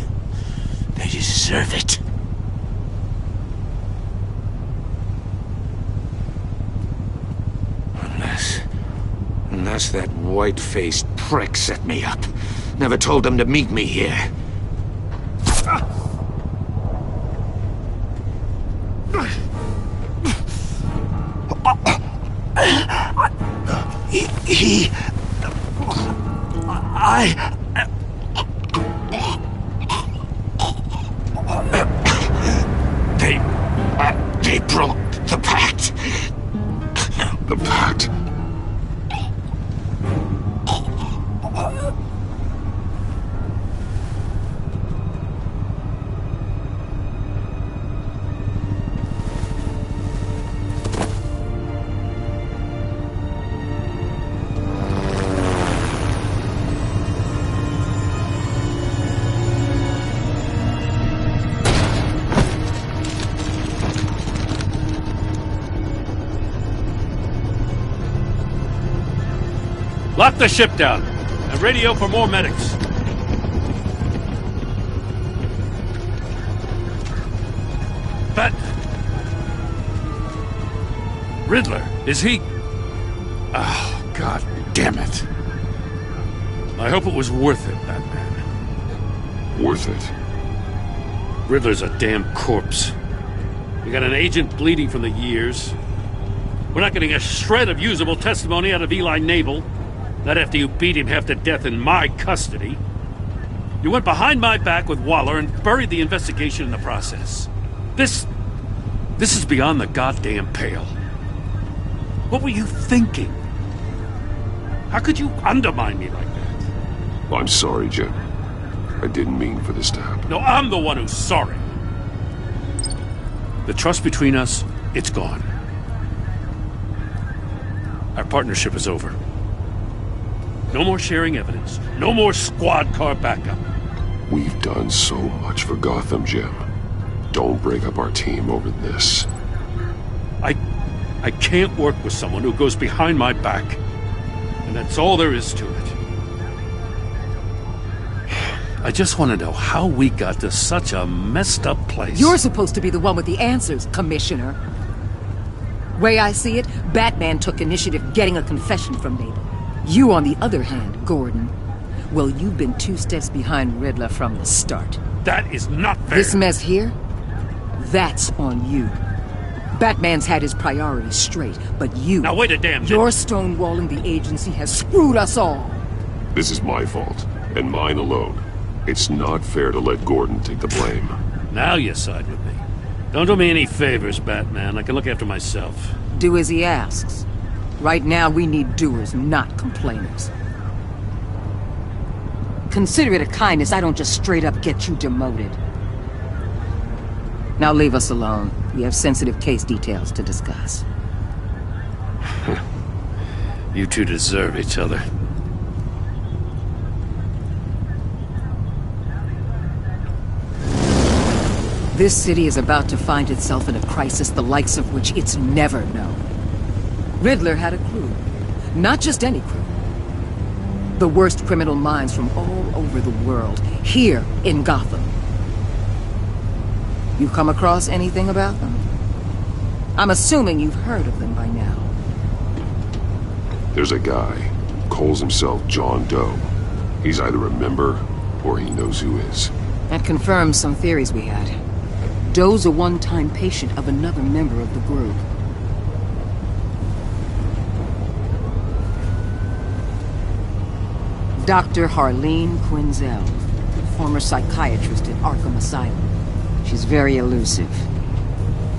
They deserve it. Unless that white-faced prick set me up. Never told them to meet me here. They broke the pact. The pact? Lock the ship down and radio for more medics. But Riddler, is he? Oh, God damn it. I hope it was worth it, Batman. Worth it? Riddler's a damn corpse. We got an agent bleeding from the years. We're not getting a shred of usable testimony out of Eli Nabel. Not after you beat him half to death in my custody. You went behind my back with Waller and buried the investigation in the process. This is beyond the goddamn pale. What were you thinking? How could you undermine me like that? I'm sorry, Jim. I didn't mean for this to happen. No, I'm the one who's sorry. The trust between us, it's gone. Our partnership is over. No more sharing evidence. No more squad car backup. We've done so much for Gotham, Jim. Don't break up our team over this. I can't work with someone who goes behind my back. And that's all there is to it. I just want to know how we got to such a messed up place. You're supposed to be the one with the answers, Commissioner. Way I see it, Batman took initiative getting a confession from Nabel. You, on the other hand, Gordon, well, you've been 2 steps behind Riddler from the start. That is not fair. This mess here, that's on you. Batman's had his priorities straight, but you... Now wait a damn minute. Your stonewalling the agency has screwed us all. This is my fault, and mine alone. It's not fair to let Gordon take the blame. Now you side with me. Don't do me any favors, Batman. I can look after myself. Do as he asks. Right now, we need doers, not complainers. Consider it a kindness I don't just straight up get you demoted. Now leave us alone. We have sensitive case details to discuss. You two deserve each other. This city is about to find itself in a crisis the likes of which it's never known. Riddler had a crew. Not just any crew. The worst criminal minds from all over the world, here in Gotham. You come across anything about them? I'm assuming you've heard of them by now. There's a guy, calls himself John Doe. He's either a member, or he knows who is. That confirms some theories we had. Doe's a one-time patient of another member of the group. Dr. Harleen Quinzel, former psychiatrist at Arkham Asylum. She's very elusive.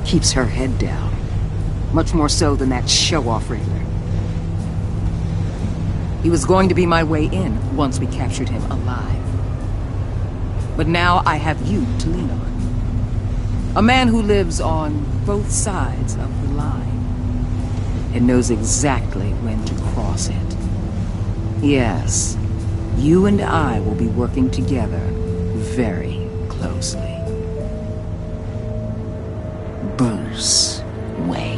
Keeps her head down. Much more so than that show-off Riddler. He was going to be my way in once we captured him alive. But now I have you to lean on. A man who lives on both sides of the line and knows exactly when to cross it. Yes, you and I will be working together very closely. Bruce Wayne.